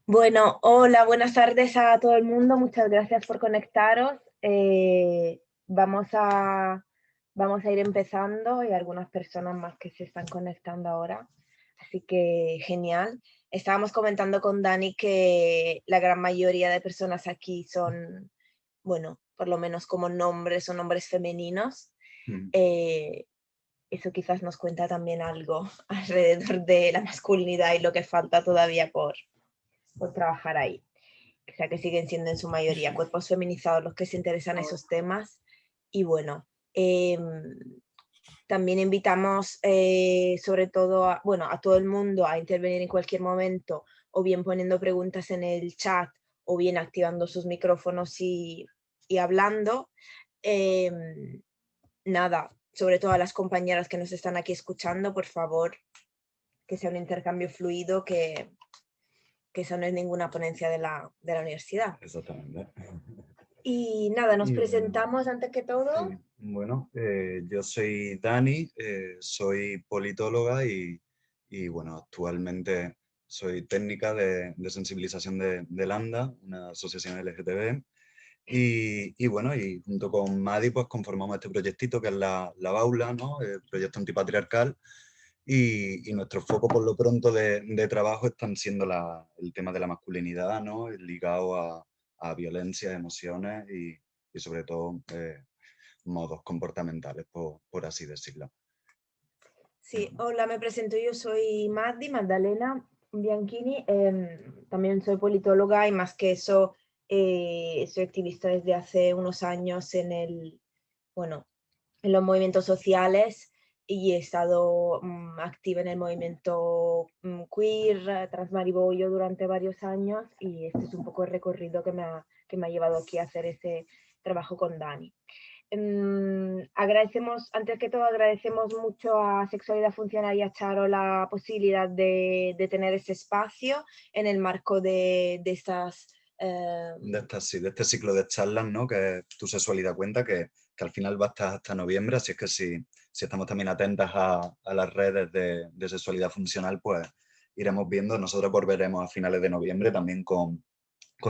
Bueno, hola, buenas tardes a todo el mundo. Muchas gracias por conectaros. Vamos vamos a ir empezando. Hay algunas personas más que se están conectando ahora, así que genial. Estábamos comentando con Dani que la gran mayoría de personas aquí son, bueno, por lo menos como nombres, son nombres femeninos. Mm. Eh, Eso quizás nos cuenta también algo alrededor de la masculinidad y lo que falta todavía por trabajar ahí. O sea, que siguen siendo en su mayoría cuerpos feminizados los que se interesan en esos temas. Y bueno, también invitamos sobre todo a todo el mundo a intervenir en cualquier momento, o bien poniendo preguntas en el chat, o bien activando sus micrófonos y hablando. Eh, Nada, sobre todo a las compañeras que nos están aquí escuchando, por favor, que sea un intercambio fluido, que eso no es ninguna ponencia de la universidad. Exactamente. Y nada, nos Y bueno, presentamos antes que todo. sí, bueno, yo soy Dani, soy politóloga y bueno, actualmente soy técnica de sensibilización de LANDA, una asociación LGTB. Y bueno, y junto con Madi pues conformamos este proyectito que es la Baula, ¿no? El proyecto antipatriarcal. Y nuestro foco por lo pronto de trabajo están siendo el tema de la masculinidad, ¿no? Ligado a violencias, emociones y sobre todo modos comportamentales, por así decirlo. Sí, hola, me presento, yo soy Magdalena Bianchini, también soy politóloga y más que eso, soy activista desde hace unos años bueno, en los movimientos sociales y he estado activa en el movimiento queer, transmaribollo durante varios años y este es un poco el recorrido que me ha llevado aquí a hacer ese trabajo con Dani. Agradecemos, antes que todo, agradecemos mucho a Sexualidad Funcional y a Charo la posibilidad de tener ese espacio en el marco de estas... Sí, de este ciclo de charlas, ¿no? Que tu sexualidad cuenta, que al final va hasta noviembre, así es que si estamos también atentas a las redes de sexualidad funcional, pues iremos viendo. Nosotros volveremos a finales de noviembre también con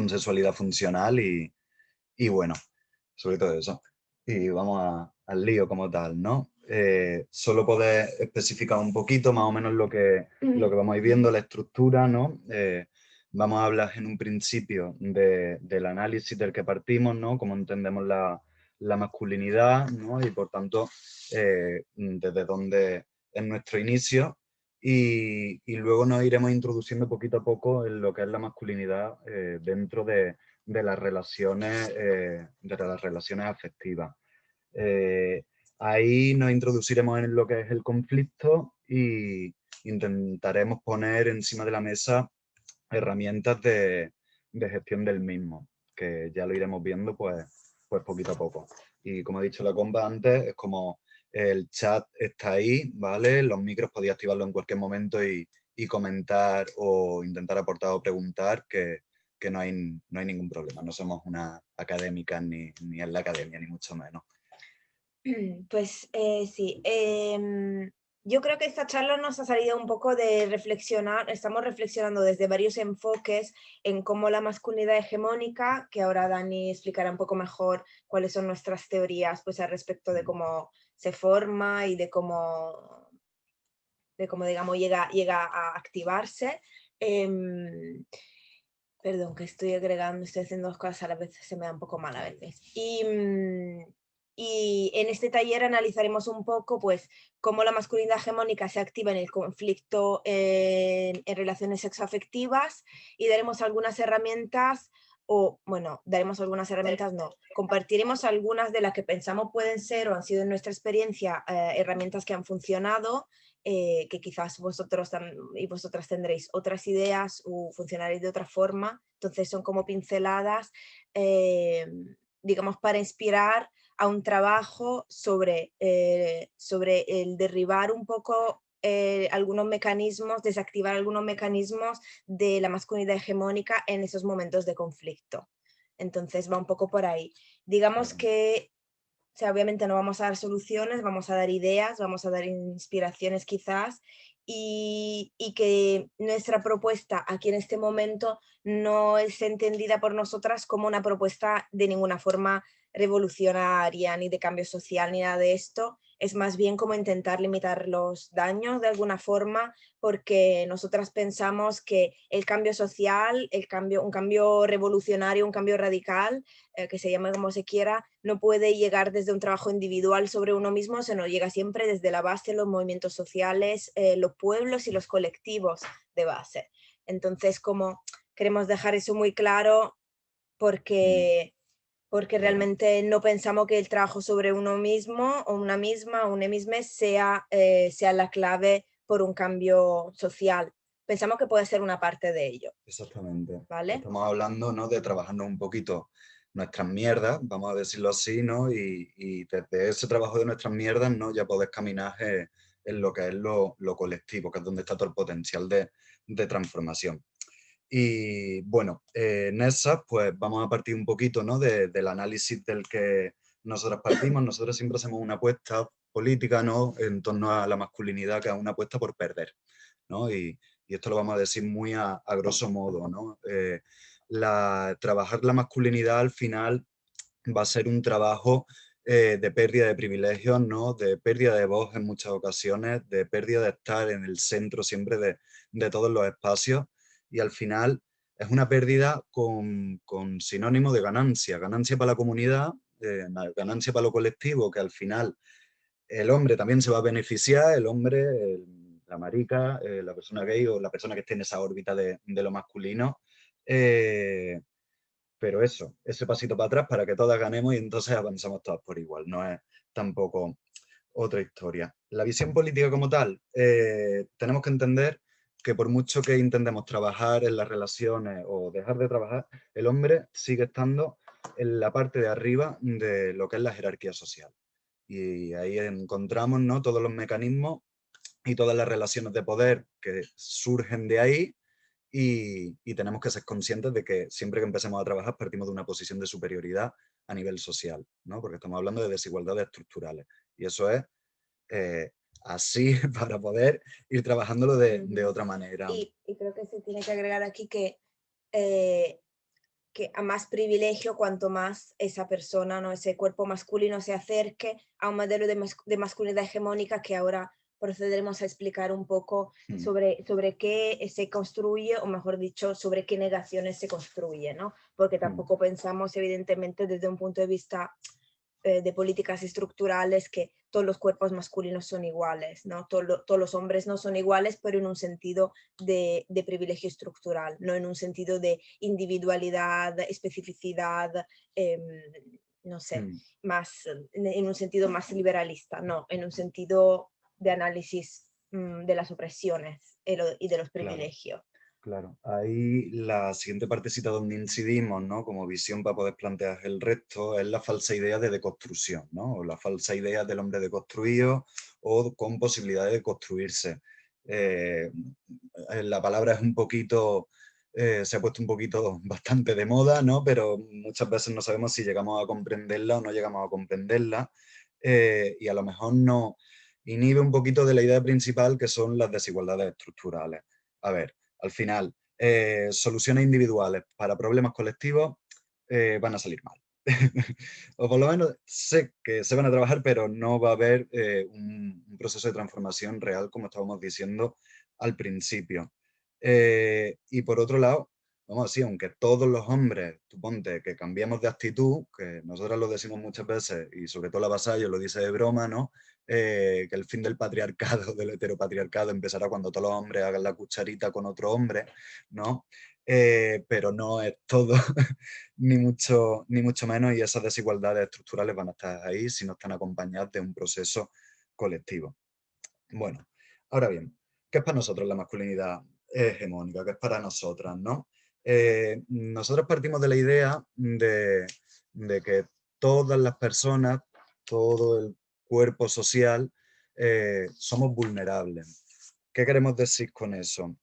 sexualidad funcional y bueno, sobre todo eso. Y vamos al lío como tal, ¿no? Solo poder especificar un poquito más o menos lo que vamos a ir viendo, la estructura, ¿no? Vamos a hablar en un principio del análisis del que partimos, ¿no? Cómo entendemos la masculinidad, ¿no? Y por tanto, desde dónde es nuestro inicio. Y luego nos iremos introduciendo poquito a poco en lo que es la masculinidad dentro de las relaciones afectivas. Eh, Ahí nos introduciremos en lo que es el conflicto y intentaremos poner encima de la mesa herramientas de gestión del mismo, que ya lo iremos viendo pues poquito a poco. Y como he dicho la compa antes, es como el chat está ahí, ¿vale? Los micros podéis activarlo en cualquier momento y comentar o intentar aportar o preguntar, que no hay ningún problema. No somos una académica ni en la academia, ni mucho menos. Pues sí, yo creo que esta charla nos ha salido un poco de reflexionar, estamos reflexionando desde varios enfoques en cómo la masculinidad hegemónica, que ahora Dani explicará un poco mejor cuáles son nuestras teorías pues al respecto de cómo se forma y de cómo digamos llega a activarse. Perdón, que estoy agregando, estoy haciendo dos cosas a la vez, se me da un poco mal a veces. Y en este taller analizaremos un poco pues, cómo la masculinidad hegemónica se activa en el conflicto en relaciones sexoafectivas y daremos algunas herramientas, o bueno, daremos algunas herramientas, no, compartiremos algunas de las que pensamos pueden ser o han sido en nuestra experiencia herramientas que han funcionado, que quizás vosotros y vosotras tendréis otras ideas o funcionaréis de otra forma, entonces son como pinceladas, digamos, para inspirar a un trabajo sobre el derribar un poco algunos mecanismos, desactivar algunos mecanismos de la masculinidad hegemónica en esos momentos de conflicto. Entonces va un poco por ahí. Digamos que, o sea, obviamente no vamos a dar soluciones, vamos a dar ideas, vamos a dar inspiraciones quizás, y que nuestra propuesta aquí en este momento no es entendida por nosotras como una propuesta de ninguna forma revolucionaria, ni de cambio social, ni nada de esto. Es más bien como intentar limitar los daños de alguna forma, porque nosotras pensamos que el cambio social, un cambio revolucionario, un cambio radical, que se llame como se quiera, no puede llegar desde un trabajo individual sobre uno mismo, sino llega siempre desde la base, los movimientos sociales, los pueblos y los colectivos de base. Entonces, como queremos dejar eso muy claro, porque porque Claro. realmente no pensamos que el trabajo sobre uno mismo o una misma o un mismo sea la clave por un cambio social. Pensamos que puede ser una parte de ello, Exactamente. ¿vale? Estamos hablando, ¿no?, de trabajarnos un poquito nuestras mierdas, vamos a decirlo así, ¿no? Y desde ese trabajo de nuestras mierdas, ¿no?, ya podés caminar en lo que es lo colectivo, que es donde está todo el potencial de transformación. Y bueno, en esas, pues vamos a partir un poquito, ¿no?, del análisis del que nosotros partimos. Nosotros siempre hacemos una apuesta política, ¿no?, en torno a la masculinidad, que es una apuesta por perder, ¿no? Y esto lo vamos a decir muy a grosso modo, ¿no? Trabajar la masculinidad al final va a ser un trabajo de pérdida de privilegios, ¿no? De pérdida de voz en muchas ocasiones, de pérdida de estar en el centro siempre de todos los espacios, y al final es una pérdida con sinónimo de ganancia, ganancia para la comunidad, ganancia para lo colectivo, que al final el hombre también se va a beneficiar, el hombre, la marica, la persona gay o la persona que esté en esa órbita de lo masculino. eh, pero eso, ese pasito para atrás para que todas ganemos y entonces avanzamos todas por igual. No es tampoco otra historia. La visión política como tal, tenemos que entender que por mucho que intentemos trabajar en las relaciones o dejar de trabajar, el hombre sigue estando en la parte de arriba de lo que es la jerarquía social. Y ahí encontramos, ¿no?, todos los mecanismos y todas las relaciones de poder que surgen de ahí, y tenemos que ser conscientes de que siempre que empecemos a trabajar partimos de una posición de superioridad a nivel social, ¿no? Porque estamos hablando de desigualdades estructurales. Y eso es así para poder ir trabajándolo de Ujú. otra manera. Y creo que se tiene que agregar aquí eh, que a más privilegio, cuanto más esa persona, ¿no? Ese cuerpo masculino se acerque a un modelo de masculinidad hegemónica, que ahora procederemos a explicar un poco Mm, sobre qué se construye, o mejor dicho, sobre qué negaciones se construye, ¿no? Porque mm, tampoco pensamos, evidentemente, desde un punto de vista de políticas estructurales, que todos los cuerpos masculinos son iguales, ¿no? Todos los hombres no son iguales, pero en un sentido de privilegio estructural, no en un sentido de individualidad, especificidad, eh, no sé, mm. más, en un sentido más liberalista, no, en un sentido de análisis de las opresiones y de los Claro. privilegios. Claro, ahí la siguiente partecita donde incidimos, ¿no?, como visión para poder plantear el resto, es la falsa idea de deconstrucción, ¿no? O la falsa idea del hombre deconstruido o con posibilidades de construirse. Eh, la palabra es un poquito, se ha puesto un poquito bastante de moda, ¿no? Pero muchas veces no sabemos si llegamos a comprenderla o no llegamos a comprenderla, y a lo mejor nos inhibe un poquito de la idea principal, que son las desigualdades estructurales. A ver, al final, soluciones individuales para problemas colectivos van a salir mal. O por lo menos sé que se van a trabajar, pero no va a haber un proceso de transformación real, como estábamos diciendo al principio. Y por otro lado, vamos así, aunque todos los hombres, tú ponte que cambiemos de actitud, que nosotros lo decimos muchas veces, y sobre todo la Vasallo lo dice de broma, ¿no? Que el fin del patriarcado, del heteropatriarcado, empezará cuando todos los hombres hagan la cucharita con otro hombre, ¿no? Pero no es todo, ni mucho menos, y esas desigualdades estructurales van a estar ahí si no están acompañadas de un proceso colectivo. Bueno, ahora bien, ¿qué es para nosotros la masculinidad hegemónica? ¿Qué es para nosotras, no? Nosotros partimos de la idea de que todas las personas, todo el cuerpo social, somos vulnerables. ¿Qué queremos decir con eso?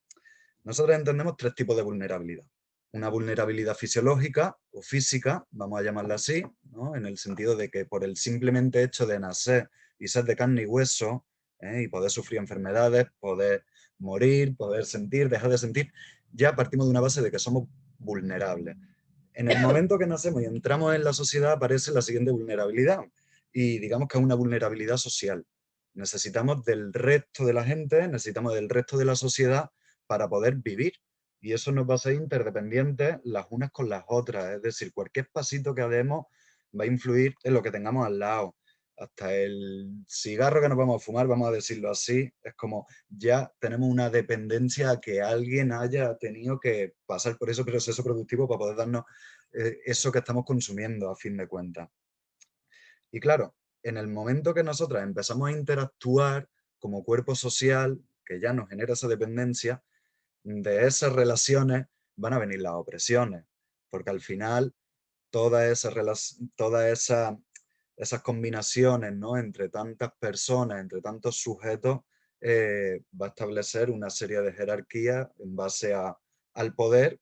Nosotros entendemos tres tipos de vulnerabilidad. Una vulnerabilidad fisiológica o física, vamos a llamarla así, ¿no?, en el sentido de que por el simplemente hecho de nacer y ser de carne y hueso, y poder sufrir enfermedades, poder morir, poder sentir, dejar de sentir, ya partimos de una base de que somos vulnerables. En el momento que nacemos y entramos en la sociedad aparece la siguiente vulnerabilidad, y digamos que es una vulnerabilidad social. Necesitamos del resto de la gente, necesitamos del resto de la sociedad para poder vivir. Y eso nos va a ser interdependientes las unas con las otras. Es decir, cualquier pasito que demos va a influir en lo que tengamos al lado. Hasta el cigarro que nos vamos a fumar, vamos a decirlo así, es como ya tenemos una dependencia a que alguien haya tenido que pasar por ese proceso productivo para poder darnos eso que estamos consumiendo, a fin de cuentas. Y claro, en el momento que nosotras empezamos a interactuar como cuerpo social, que ya nos genera esa dependencia, de esas relaciones van a venir las opresiones, porque al final esas combinaciones, ¿no?, entre tantas personas, entre tantos sujetos, va a establecer una serie de jerarquías en base al poder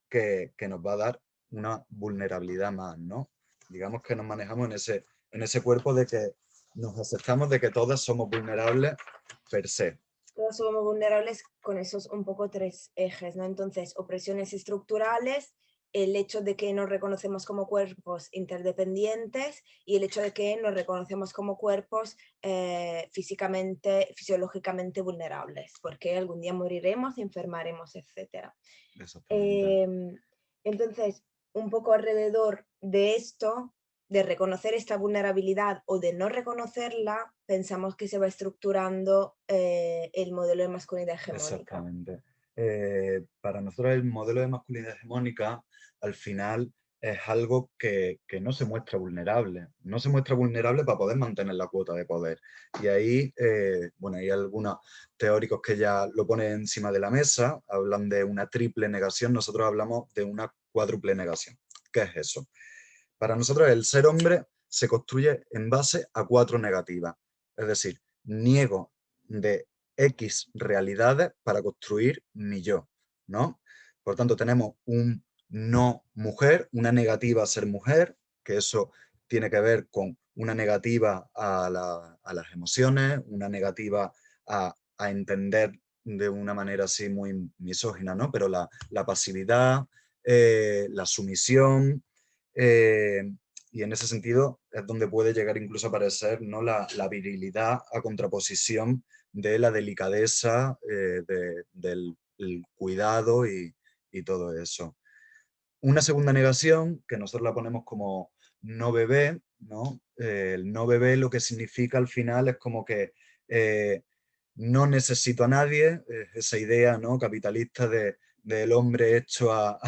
que nos va a dar una vulnerabilidad más, ¿no? Digamos que nos manejamos en ese cuerpo de que nos aceptamos de que todas somos vulnerables per se. Todos somos vulnerables con esos un poco tres ejes, ¿no? Entonces, opresiones estructurales, el hecho de que nos reconocemos como cuerpos interdependientes y el hecho de que nos reconocemos como cuerpos físicamente, fisiológicamente vulnerables, porque algún día moriremos, enfermaremos, etc. Entonces, un poco alrededor de esto, de reconocer esta vulnerabilidad o de no reconocerla, pensamos que se va estructurando el modelo de masculinidad hegemónica. Exactamente. Para nosotros el modelo de masculinidad hegemónica al final es algo que no se muestra vulnerable. No se muestra vulnerable para poder mantener la cuota de poder. Y ahí, bueno, hay algunos teóricos que ya lo ponen encima de la mesa, hablan de una triple negación, nosotros hablamos de una cuádruple negación. ¿Qué es eso? Para nosotros el ser hombre se construye en base a 4 negativas. Es decir, niego de X realidades para construir mi yo, ¿no? Por tanto, tenemos un no mujer, una negativa a ser mujer, que eso tiene que ver con una negativa a las emociones, una negativa a entender de una manera así muy misógina, ¿no? Pero la pasividad, la sumisión, y en ese sentido es donde puede llegar incluso a aparecer, ¿no?, la virilidad a contraposición de la delicadeza, del cuidado y todo eso. Una segunda negación, que nosotros la ponemos como no bebé, ¿no? El no bebé lo que significa al final es como que no necesito a nadie, esa idea, ¿no?, capitalista del hombre hecho a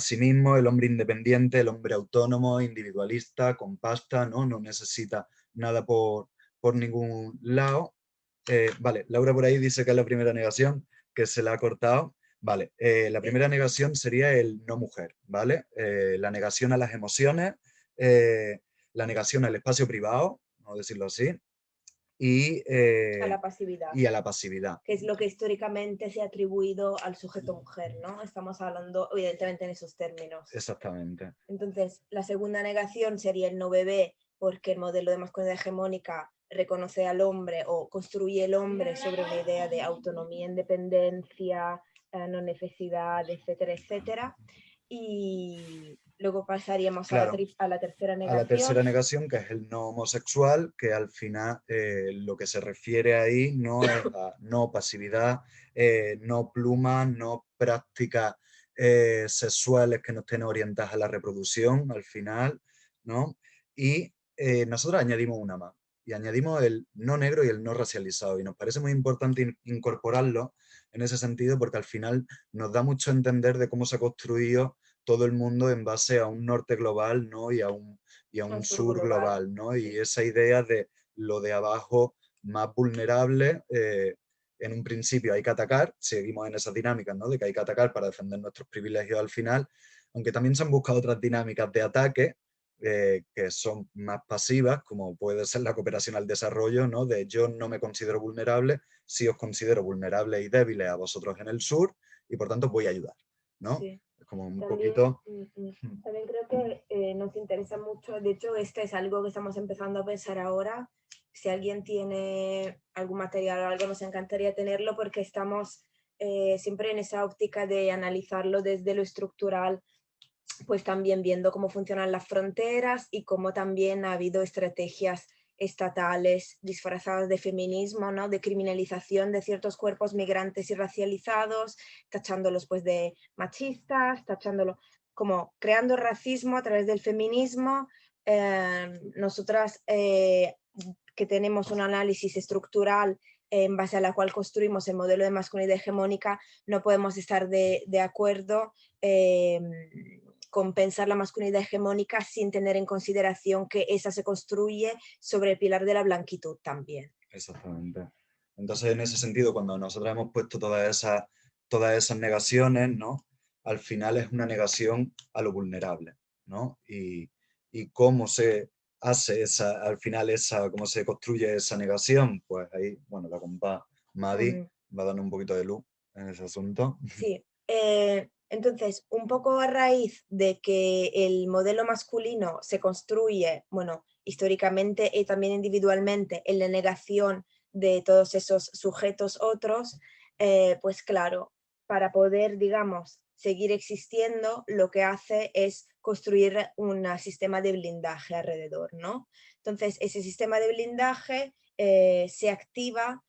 sí mismo, el hombre independiente, el hombre autónomo, individualista, con pasta, ¿no? No necesita nada por ningún lado. Vale, Laura por ahí dice que es la primera negación, que se la ha cortado. Vale, la primera negación sería el no mujer, ¿vale? La negación a las emociones, la negación al espacio privado, vamos a decirlo así, y a la pasividad. Y a la pasividad. Que es lo que históricamente se ha atribuido al sujeto mujer, ¿no? Estamos hablando evidentemente en esos términos. Exactamente. Entonces, la segunda negación sería el no bebé, porque el modelo de masculinidad hegemónica reconoce al hombre o construye el hombre sobre una idea de autonomía, independencia, no necesidad, etcétera, etcétera. Y luego pasaríamos claro, a la tercera negación. A la tercera negación, que es el no homosexual, que al final lo que se refiere ahí no es a no pasividad, no plumas, no prácticas sexuales que no estén orientadas a la reproducción al final, ¿no? Y nosotros añadimos una más, y añadimos el no negro y el no racializado, y nos parece muy importante incorporarlo en ese sentido porque al final nos da mucho a entender de cómo se ha construido todo el mundo en base a un norte global, ¿no?, y a un sur global, ¿no? Y esa idea de lo de abajo más vulnerable, en un principio hay que atacar, seguimos en esas dinámicas, ¿no?, de que hay que atacar para defender nuestros privilegios al final, aunque también se han buscado otras dinámicas de ataque que son más pasivas, como puede ser la cooperación al desarrollo, ¿no?, de yo no me considero vulnerable, sí os considero vulnerables y débiles a vosotros en el sur y por tanto voy a ayudar, ¿no? Sí. Es como un También, poquito... también creo que nos interesa mucho, de hecho este es algo que estamos empezando a pensar ahora, Si alguien tiene algún material o algo, nos encantaría tenerlo porque estamos siempre en esa óptica de analizarlo desde lo estructural, pues también viendo cómo funcionan las fronteras y cómo también ha habido estrategias estatales disfrazadas de feminismo, ¿no? De criminalización de ciertos cuerpos migrantes y racializados, tachándolos pues de machistas, tachándolos como creando racismo a través del feminismo. Nosotras que tenemos un análisis estructural en base a la cual construimos el modelo de masculinidad hegemónica, no podemos estar de acuerdo con pensar la masculinidad hegemónica sin tener en consideración que esa se construye sobre el pilar de la blanquitud también. Exactamente. Entonces, en ese sentido, cuando nosotros hemos puesto todas esas negaciones, ¿no? Al final es una negación a lo vulnerable, ¿no? Y cómo se hace al final cómo se construye esa negación, pues ahí, bueno, la compa Madi va dando un poquito de luz en ese asunto. Sí, entonces, un poco a raíz de que el modelo masculino se construye, bueno, históricamente y también individualmente, en la negación de todos esos sujetos otros, pues claro, para poder, digamos, seguir existiendo, lo que hace es construir un sistema de blindaje alrededor, ¿no? Entonces, ese sistema de blindaje se activa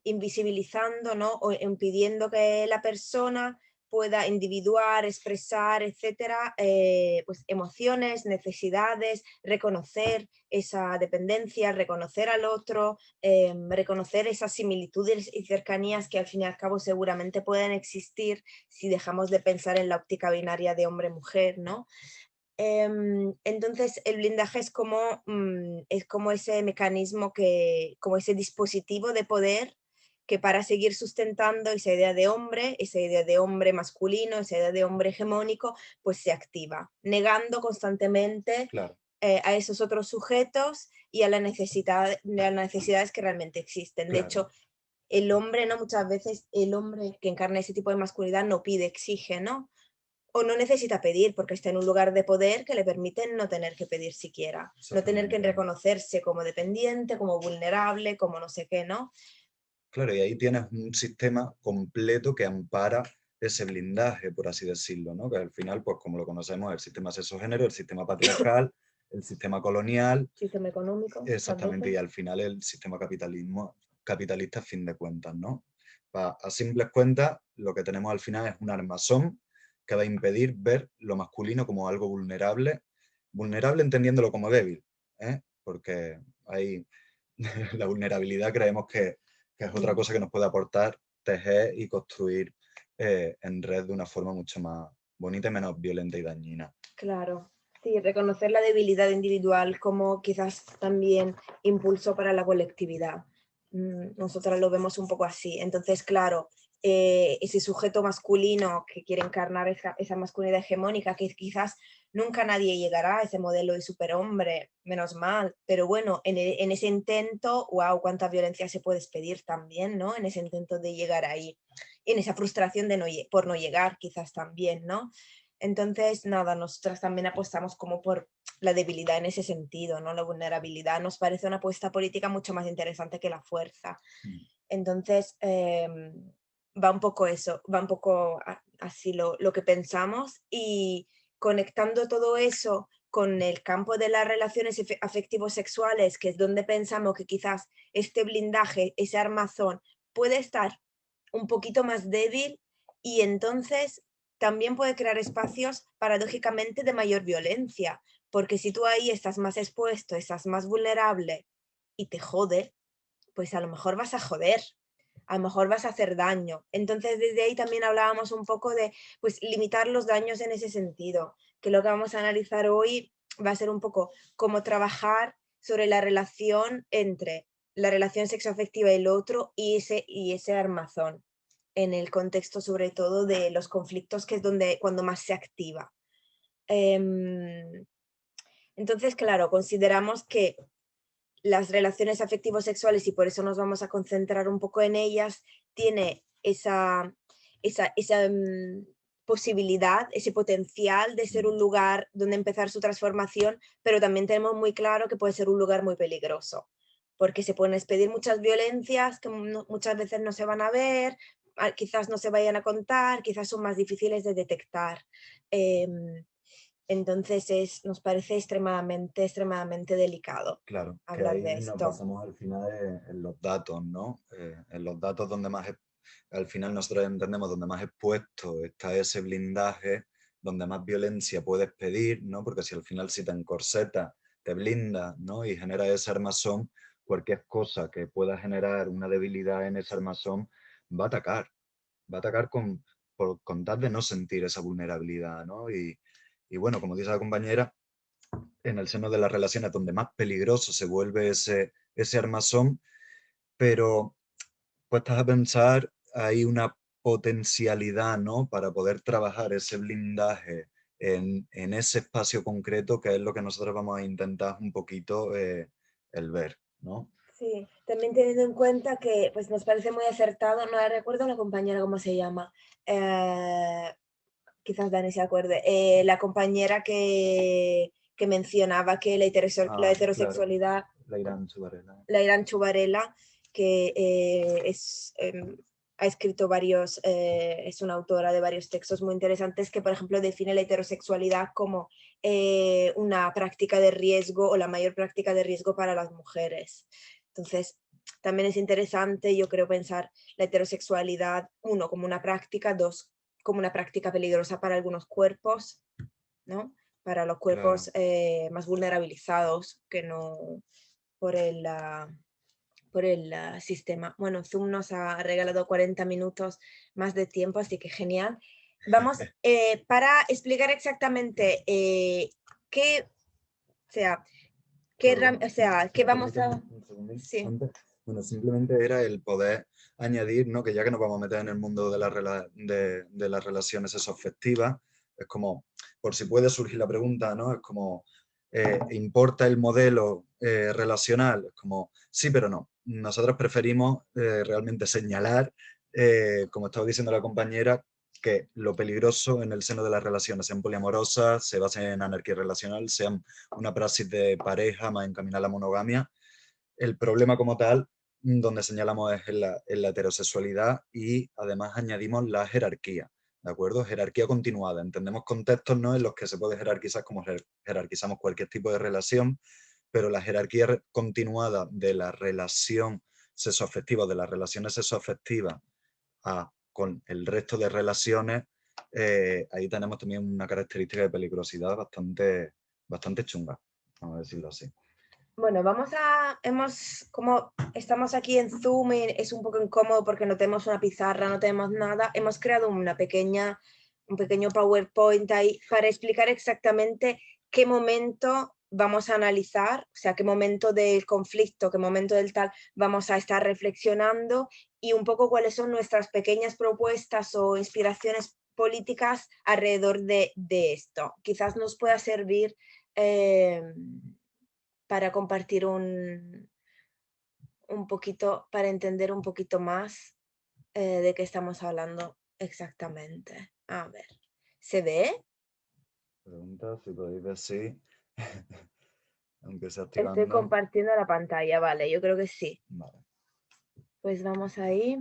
invisibilizando, ¿no? O impidiendo que la persona pueda individuar, expresar, etcétera, pues emociones, necesidades, reconocer esa dependencia, reconocer al otro, reconocer esas similitudes y cercanías que al fin y al cabo seguramente pueden existir si dejamos de pensar en la óptica binaria de hombre-mujer, ¿no? Entonces el blindaje es como ese mecanismo, como ese dispositivo de poder que para seguir sustentando esa idea de hombre masculino, esa idea de hombre hegemónico, pues se activa, negando constantemente Claro, a esos otros sujetos y a las necesidades que realmente existen. De claro, hecho, el hombre, ¿no? Muchas veces el hombre que encarna ese tipo de masculinidad no pide, exige, ¿no? O no necesita pedir porque está en un lugar de poder que le permite no tener que pedir siquiera, no tener que exactamente. reconocerse como dependiente, como vulnerable, como no sé qué, ¿no? Claro, y ahí tienes un sistema completo que ampara ese blindaje, por así decirlo, ¿no? Que al final, pues como lo conocemos, el sistema sexo-género, el sistema patriarcal, el sistema colonial, Sistema económico, muchas exactamente, y veces. al final el sistema capitalista a fin de cuentas, ¿no? A simples cuentas, lo que tenemos al final es un armazón que va a impedir ver lo masculino como algo vulnerable, vulnerable entendiéndolo como débil, ¿eh? Porque ahí la vulnerabilidad creemos que es otra cosa que nos puede aportar tejer y construir en red de una forma mucho más bonita y menos violenta y dañina. Claro, sí, reconocer la debilidad individual como quizás también impulso para la colectividad. Nosotras lo vemos un poco así. Entonces, claro, ese sujeto masculino que quiere encarnar esa masculinidad hegemónica, que quizás nunca nadie llegará a ese modelo de superhombre, menos mal, pero bueno, en ese intento, wow, cuánta violencia se puede expedir también, ¿no? En ese intento de llegar ahí, en esa frustración de por no llegar, quizás también, ¿no? Entonces, nada, nosotras también apostamos como por la debilidad en ese sentido, ¿no? La vulnerabilidad nos parece una apuesta política mucho más interesante que la fuerza. Mm. Entonces, va un poco eso, va un poco así lo que pensamos y conectando todo eso con el campo de las relaciones afectivos sexuales, que es donde pensamos que quizás este blindaje, ese armazón, puede estar un poquito más débil y entonces también puede crear espacios paradójicamente de mayor violencia, porque si tú ahí estás más expuesto, estás más vulnerable y te jode, pues a lo mejor vas a joder, a lo mejor vas a hacer daño. Entonces desde ahí también hablábamos un poco de pues limitar los daños en ese sentido, que lo que vamos a analizar hoy va a ser un poco cómo trabajar sobre la relación entre la relación sexoafectiva y el otro y ese armazón en el contexto sobre todo de los conflictos, que es donde cuando más se activa. Entonces, claro, consideramos que las relaciones afectivos sexuales, y por eso nos vamos a concentrar un poco en ellas, tiene esa posibilidad, ese potencial de ser un lugar donde empezar su transformación, pero también tenemos muy claro que puede ser un lugar muy peligroso, porque se pueden expedir muchas violencias que muchas veces no se van a ver, quizás no se vayan a contar, quizás son más difíciles de detectar. Entonces nos parece extremadamente delicado Claro, que hablar ahí de nos esto. basamos al final en los datos, ¿no? En los datos donde al final nosotros entendemos donde más expuesto está ese blindaje, donde más violencia puedes pedir, ¿no? Porque si al final si te encorseta, te blinda, ¿no? Y genera ese armazón, cualquier cosa que pueda generar una debilidad en ese armazón va a atacar. Va a atacar con tal de no sentir esa vulnerabilidad, ¿no? Y bueno, como dice la compañera, en el seno de las relaciones donde más peligroso se vuelve ese armazón, pero puestas a pensar, hay una potencialidad, ¿no? Para poder trabajar ese blindaje en ese espacio concreto, que es lo que nosotros vamos a intentar un poquito el ver, ¿no? Sí, también teniendo en cuenta que pues, nos parece muy acertado, no recuerdo la compañera cómo se llama, quizás Dani se acuerde, la compañera que mencionaba que la Claro, heterosexualidad, la Irán Chubarela. la Irán Chubarela, que ha escrito varios, es una autora de varios textos muy interesantes que, por ejemplo, define la heterosexualidad como una práctica de riesgo o la mayor práctica de riesgo para las mujeres. Entonces, también es interesante, yo creo, pensar la heterosexualidad, uno, como una práctica, dos, como una práctica peligrosa para algunos cuerpos, ¿no? Para los Claro. cuerpos más vulnerabilizados que no por el sistema. Bueno, Zoom nos ha regalado 40 minutos más de tiempo, así que genial. Vamos, para explicar exactamente qué, o sea, Perdón, o sea, si qué me vamos permiten a... un segundín Sí, antes. Bueno, simplemente era el poder añadir, ¿no? Que ya que nos vamos a meter en el mundo de las relaciones sexoafectivas, es como, por si puede surgir la pregunta, ¿no? Es como, ¿importa el modelo relacional? Es como, sí, pero no. Nosotros preferimos realmente señalar, como estaba diciendo la compañera, que lo peligroso en el seno de las relaciones, sean poliamorosas, se basen en anarquía relacional, sean una praxis de pareja más encaminada a la monogamia. El problema como tal, donde señalamos es en la heterosexualidad y además añadimos la jerarquía, ¿de acuerdo? Jerarquía continuada. Entendemos contextos, ¿no?, en los que se puede jerarquizar como jerarquizamos cualquier tipo de relación, pero la jerarquía continuada de la relación sexoafectiva, de las relaciones sexoafectivas con el resto de relaciones, ahí tenemos también una característica de peligrosidad bastante chunga, vamos a decirlo así. bueno, como estamos aquí en Zoom, es un poco incómodo porque no tenemos una pizarra, no tenemos nada, hemos creado un pequeño PowerPoint ahí para explicar exactamente qué momento vamos a analizar, o sea, qué momento del conflicto, qué momento del tal vamos a estar reflexionando y un poco cuáles son nuestras pequeñas propuestas o inspiraciones políticas alrededor de esto. Quizás nos pueda servir para compartir un poquito, para entender un poquito más de qué estamos hablando exactamente. A ver, ¿se ve? Pregunta si podéis ver si, aunque sea Estoy activando. compartiendo la pantalla, vale, yo creo que sí. Vale. Pues vamos ahí.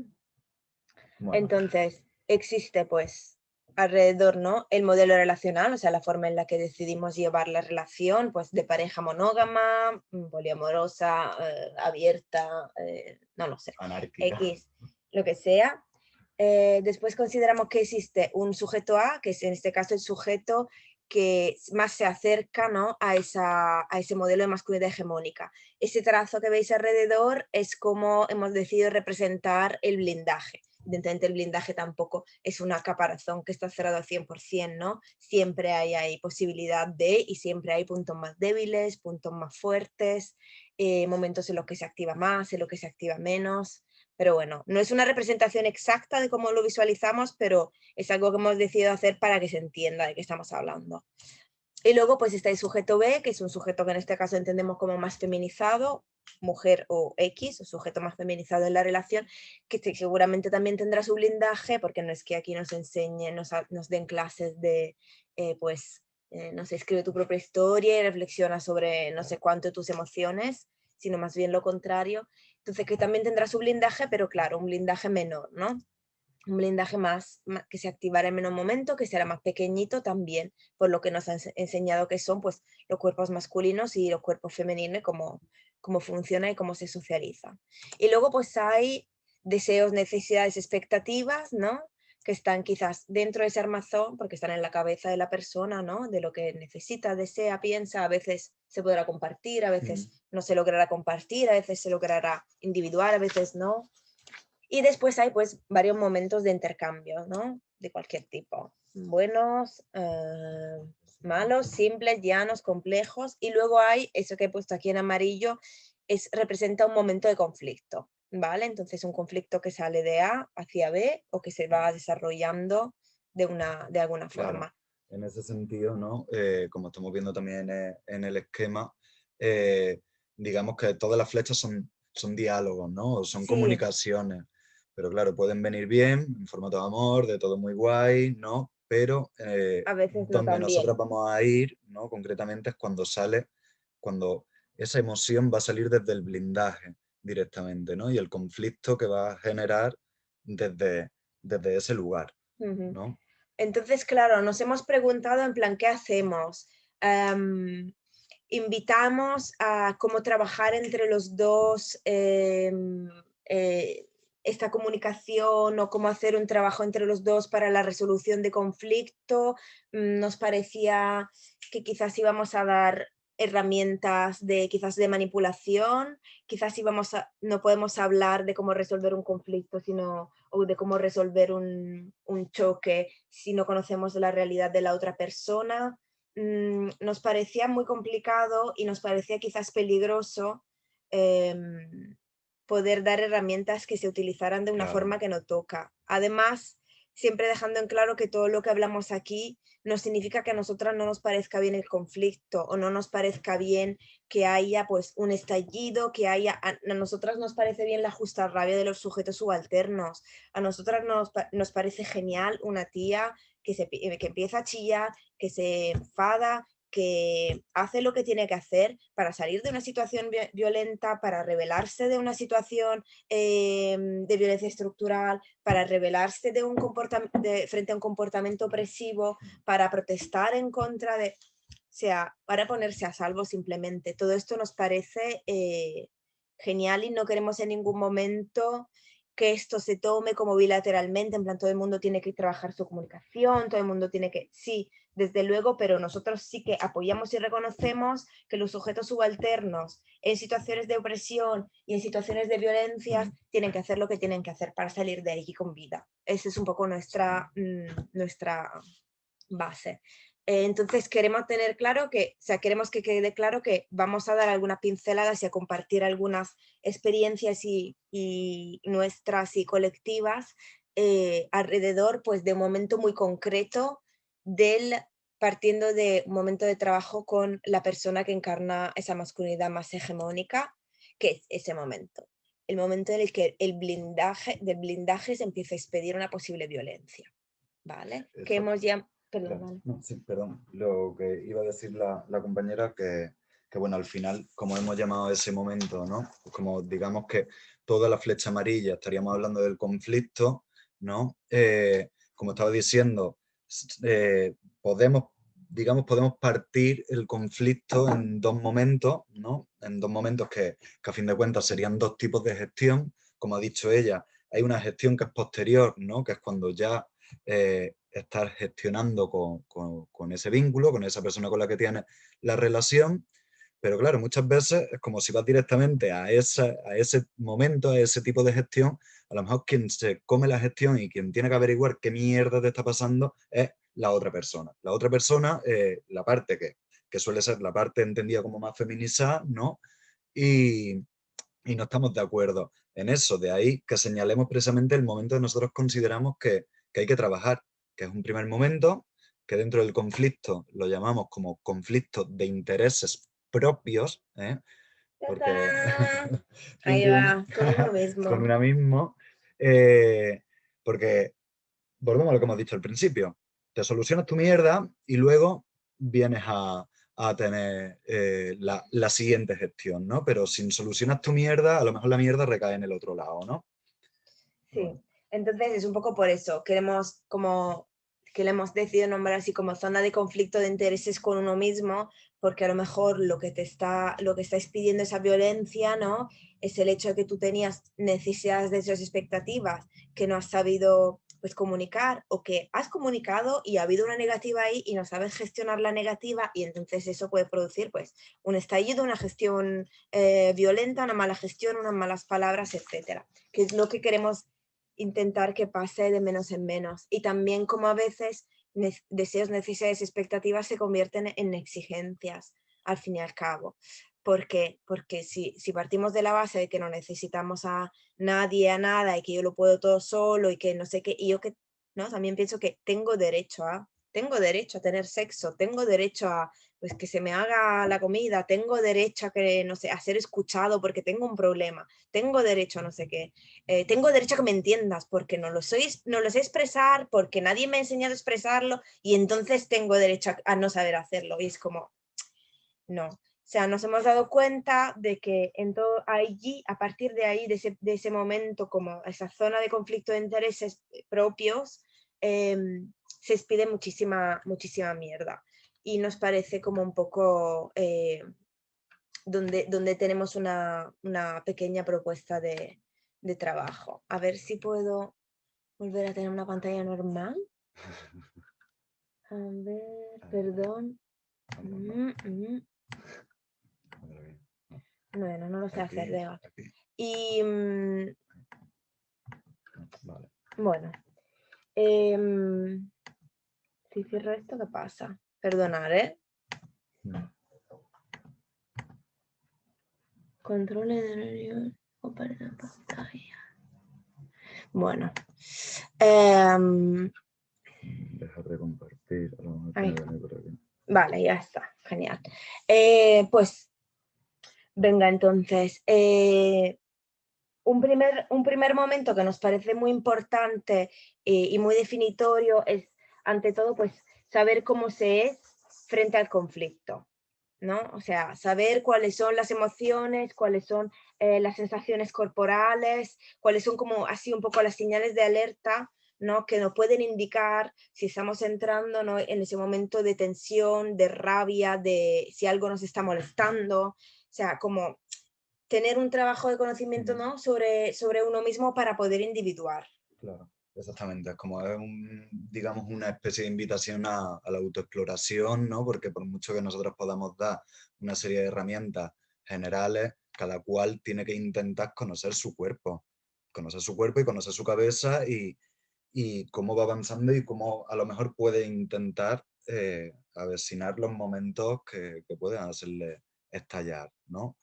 Bueno, Entonces, existe pues alrededor, ¿no? El modelo relacional, o sea, la forma en la que decidimos llevar la relación, pues de pareja monógama, poliamorosa, abierta, no lo sé, anárquica. X, lo que sea. Después consideramos que existe un sujeto A, que es en este caso el sujeto que más se acerca, ¿no?, a ese modelo de masculinidad hegemónica. Ese trazo que veis alrededor es como hemos decidido representar el blindaje. Evidentemente el blindaje tampoco es una caparazón que está cerrado al 100%, ¿no? Siempre hay posibilidad de y siempre hay puntos más débiles, puntos más fuertes, momentos en los que se activa más, en los que se activa menos. Pero bueno, no es una representación exacta de cómo lo visualizamos, pero es algo que hemos decidido hacer para que se entienda de qué estamos hablando. Y luego pues está el sujeto B, que es un sujeto que en este caso entendemos como más feminizado, mujer o X, o sujeto más feminizado en la relación, que seguramente también tendrá su blindaje, porque no es que aquí nos enseñen, nos den clases de, no sé, escribe tu propia historia y reflexiona sobre no sé cuánto tus emociones, sino más bien lo contrario. Entonces que también tendrá su blindaje, pero claro, un blindaje menor, ¿no? Un blindaje que se activará en menos momento, que será más pequeñito también, por lo que nos han enseñado que son pues los cuerpos masculinos y los cuerpos femeninos, y cómo funciona y cómo se socializa. Y luego pues hay deseos, necesidades, expectativas, ¿no? Que están quizás dentro de ese armazón, porque están en la cabeza de la persona, ¿no? De lo que necesita, desea, piensa, a veces se podrá compartir, a veces no se logrará compartir, a veces se logrará individual, a veces no. Y después hay pues varios momentos de intercambio, ¿no? De cualquier tipo. Buenos, malos, simples, llanos, complejos. Y luego hay, eso que he puesto aquí en amarillo, representa un momento de conflicto, ¿vale? Entonces un conflicto que sale de A hacia B o que se va desarrollando de alguna Claro, forma. en ese sentido, ¿no? Como estamos viendo también en el esquema, digamos que todas las flechas son diálogos, ¿no? Son Sí, comunicaciones. Pero claro, pueden venir bien, en formato de amor, de todo muy guay, ¿no? Pero a veces no donde tan bien. nosotros vamos a ir, ¿no? Concretamente es cuando esa emoción va a salir desde el blindaje directamente, ¿no? Y el conflicto que va a generar desde ese lugar, Ujú. ¿no? Entonces, claro, nos hemos preguntado en plan, ¿qué hacemos? Invitamos a cómo trabajar entre los dos esta comunicación o cómo hacer un trabajo entre los dos para la resolución de conflicto. Nos parecía que quizás íbamos a dar herramientas quizás de manipulación, quizás no podemos hablar de cómo resolver un conflicto, sino o de cómo resolver un choque si no conocemos la realidad de la otra persona. Nos parecía muy complicado y nos parecía quizás peligroso poder dar herramientas que se utilizaran de una Claro. forma que no toca. Además, siempre dejando en claro que todo lo que hablamos aquí no significa que a nosotras no nos parezca bien el conflicto o no nos parezca bien que haya pues un estallido, a nosotras nos parece bien la justa rabia de los sujetos subalternos, a nosotras nos parece genial una tía que empieza a chillar, que se enfada, que hace lo que tiene que hacer para salir de una situación violenta, para rebelarse de una situación de violencia estructural, para rebelarse frente a un comportamiento opresivo, para protestar en contra de, o sea, para ponerse a salvo simplemente. Todo esto nos parece genial y no queremos en ningún momento que esto se tome como bilateralmente, en plan todo el mundo tiene que trabajar su comunicación, todo el mundo tiene que, sí, desde luego, pero nosotros sí que apoyamos y reconocemos que los sujetos subalternos en situaciones de opresión y en situaciones de violencia tienen que hacer lo que tienen que hacer para salir de ahí con vida. Esa es un poco nuestra base. Entonces queremos tener claro queremos que quede claro que vamos a dar algunas pinceladas y a compartir algunas experiencias y nuestras y colectivas alrededor pues de un momento muy concreto partiendo de un momento de trabajo con la persona que encarna esa masculinidad más hegemónica, que es ese momento. El momento en el que del blindaje se empieza a expedir una posible violencia. ¿Vale? Que Exacto. hemos ya... Perdón, vale. No, sí, perdón. Lo que iba a decir la compañera que, bueno, al final, como hemos llamado a ese momento, ¿no? Pues como digamos que toda la flecha amarilla estaríamos hablando del conflicto, ¿no? Como estaba diciendo, podemos, digamos, podemos partir el conflicto en dos momentos, ¿no? En dos momentos que a fin de cuentas serían dos tipos de gestión. Como ha dicho ella, hay una gestión que es posterior, ¿no? Que es cuando ya estar gestionando con ese vínculo, con esa persona con la que tienes la relación, pero claro, muchas veces es como si vas directamente a ese momento, a ese tipo de gestión, a lo mejor quien se come la gestión y quien tiene que averiguar qué mierda te está pasando es la otra persona. La otra persona, la parte que suele ser la parte entendida como más feminizada, ¿no? Y, y no estamos de acuerdo en eso. De ahí que señalemos precisamente el momento que nosotros consideramos que hay que trabajar, que es un primer momento, que dentro del conflicto lo llamamos como conflicto de intereses propios, ¿eh? Porque pum, Ahí pum, va, con uno con mismo. una mismo, eh, porque volvemos a lo que hemos dicho al principio, te solucionas tu mierda y luego vienes a a tener la siguiente gestión, ¿no? Pero si solucionas tu mierda, a lo mejor la mierda recae en el otro lado, ¿no? Sí, Bueno, entonces es un poco por eso, queremos como que le hemos decidido nombrar así como zona de conflicto de intereses con uno mismo, porque a lo mejor lo que estáis pidiendo esa violencia, ¿no? Es el hecho de que tú tenías necesidades, deseos, expectativas que no has sabido pues comunicar o que has comunicado y ha habido una negativa ahí y no sabes gestionar la negativa y entonces eso puede producir pues un estallido, una gestión violenta, una mala gestión, unas malas palabras, etcétera, que es lo que queremos intentar que pase de menos en menos. Y también como a veces deseos, necesidades, expectativas se convierten en exigencias, al fin y al cabo. ¿Por qué? Porque si partimos de la base de que no necesitamos a nadie, a nada, y que yo lo puedo todo solo y que no sé qué, y yo que, ¿no? También pienso que tengo derecho a tener sexo, tengo derecho a pues que se me haga la comida, tengo derecho a que, no sé, a ser escuchado porque tengo un problema, tengo derecho a no sé qué, tengo derecho a que me entiendas porque no lo sé expresar, porque nadie me ha enseñado a expresarlo y entonces tengo derecho a no saber hacerlo. Y es como, no. O sea, nos hemos dado cuenta de que en todo allí, a partir de ahí, de ese momento, como esa zona de conflicto de intereses propios, se expide muchísima mierda. Y nos parece como un poco donde tenemos una pequeña propuesta de trabajo. A ver si puedo volver a tener una pantalla normal. A ver, perdón. Bueno, no lo sé aquí, hacer, venga. aquí. Y Vale. bueno, si cierro esto, ¿qué pasa? Perdonad, ¿eh? Controles de reunión, compartir pantalla. Bueno. Dejar de compartir. A lo mejor Ahí. tiene que venir por aquí. Vale, ya está. Genial. Pues, venga, entonces. Un primer momento que nos parece muy importante y muy definitorio es, ante todo, pues saber cómo se es frente al conflicto, ¿no? O sea, saber cuáles son las emociones, cuáles son las sensaciones corporales, cuáles son como así un poco las señales de alerta, ¿no? Que nos pueden indicar si estamos entrando, ¿no? En ese momento de tensión, de rabia, de si algo nos está molestando, o sea, como tener un trabajo de conocimiento, ¿no? sobre uno mismo para poder individuar. Claro, exactamente. Es como es digamos, una especie de invitación a la autoexploración, ¿no? Porque por mucho que nosotros podamos dar una serie de herramientas generales, cada cual tiene que intentar conocer su cuerpo y conocer su cabeza y cómo va avanzando y cómo a lo mejor puede intentar avecinar los momentos que puedan hacerle estallar, ¿no?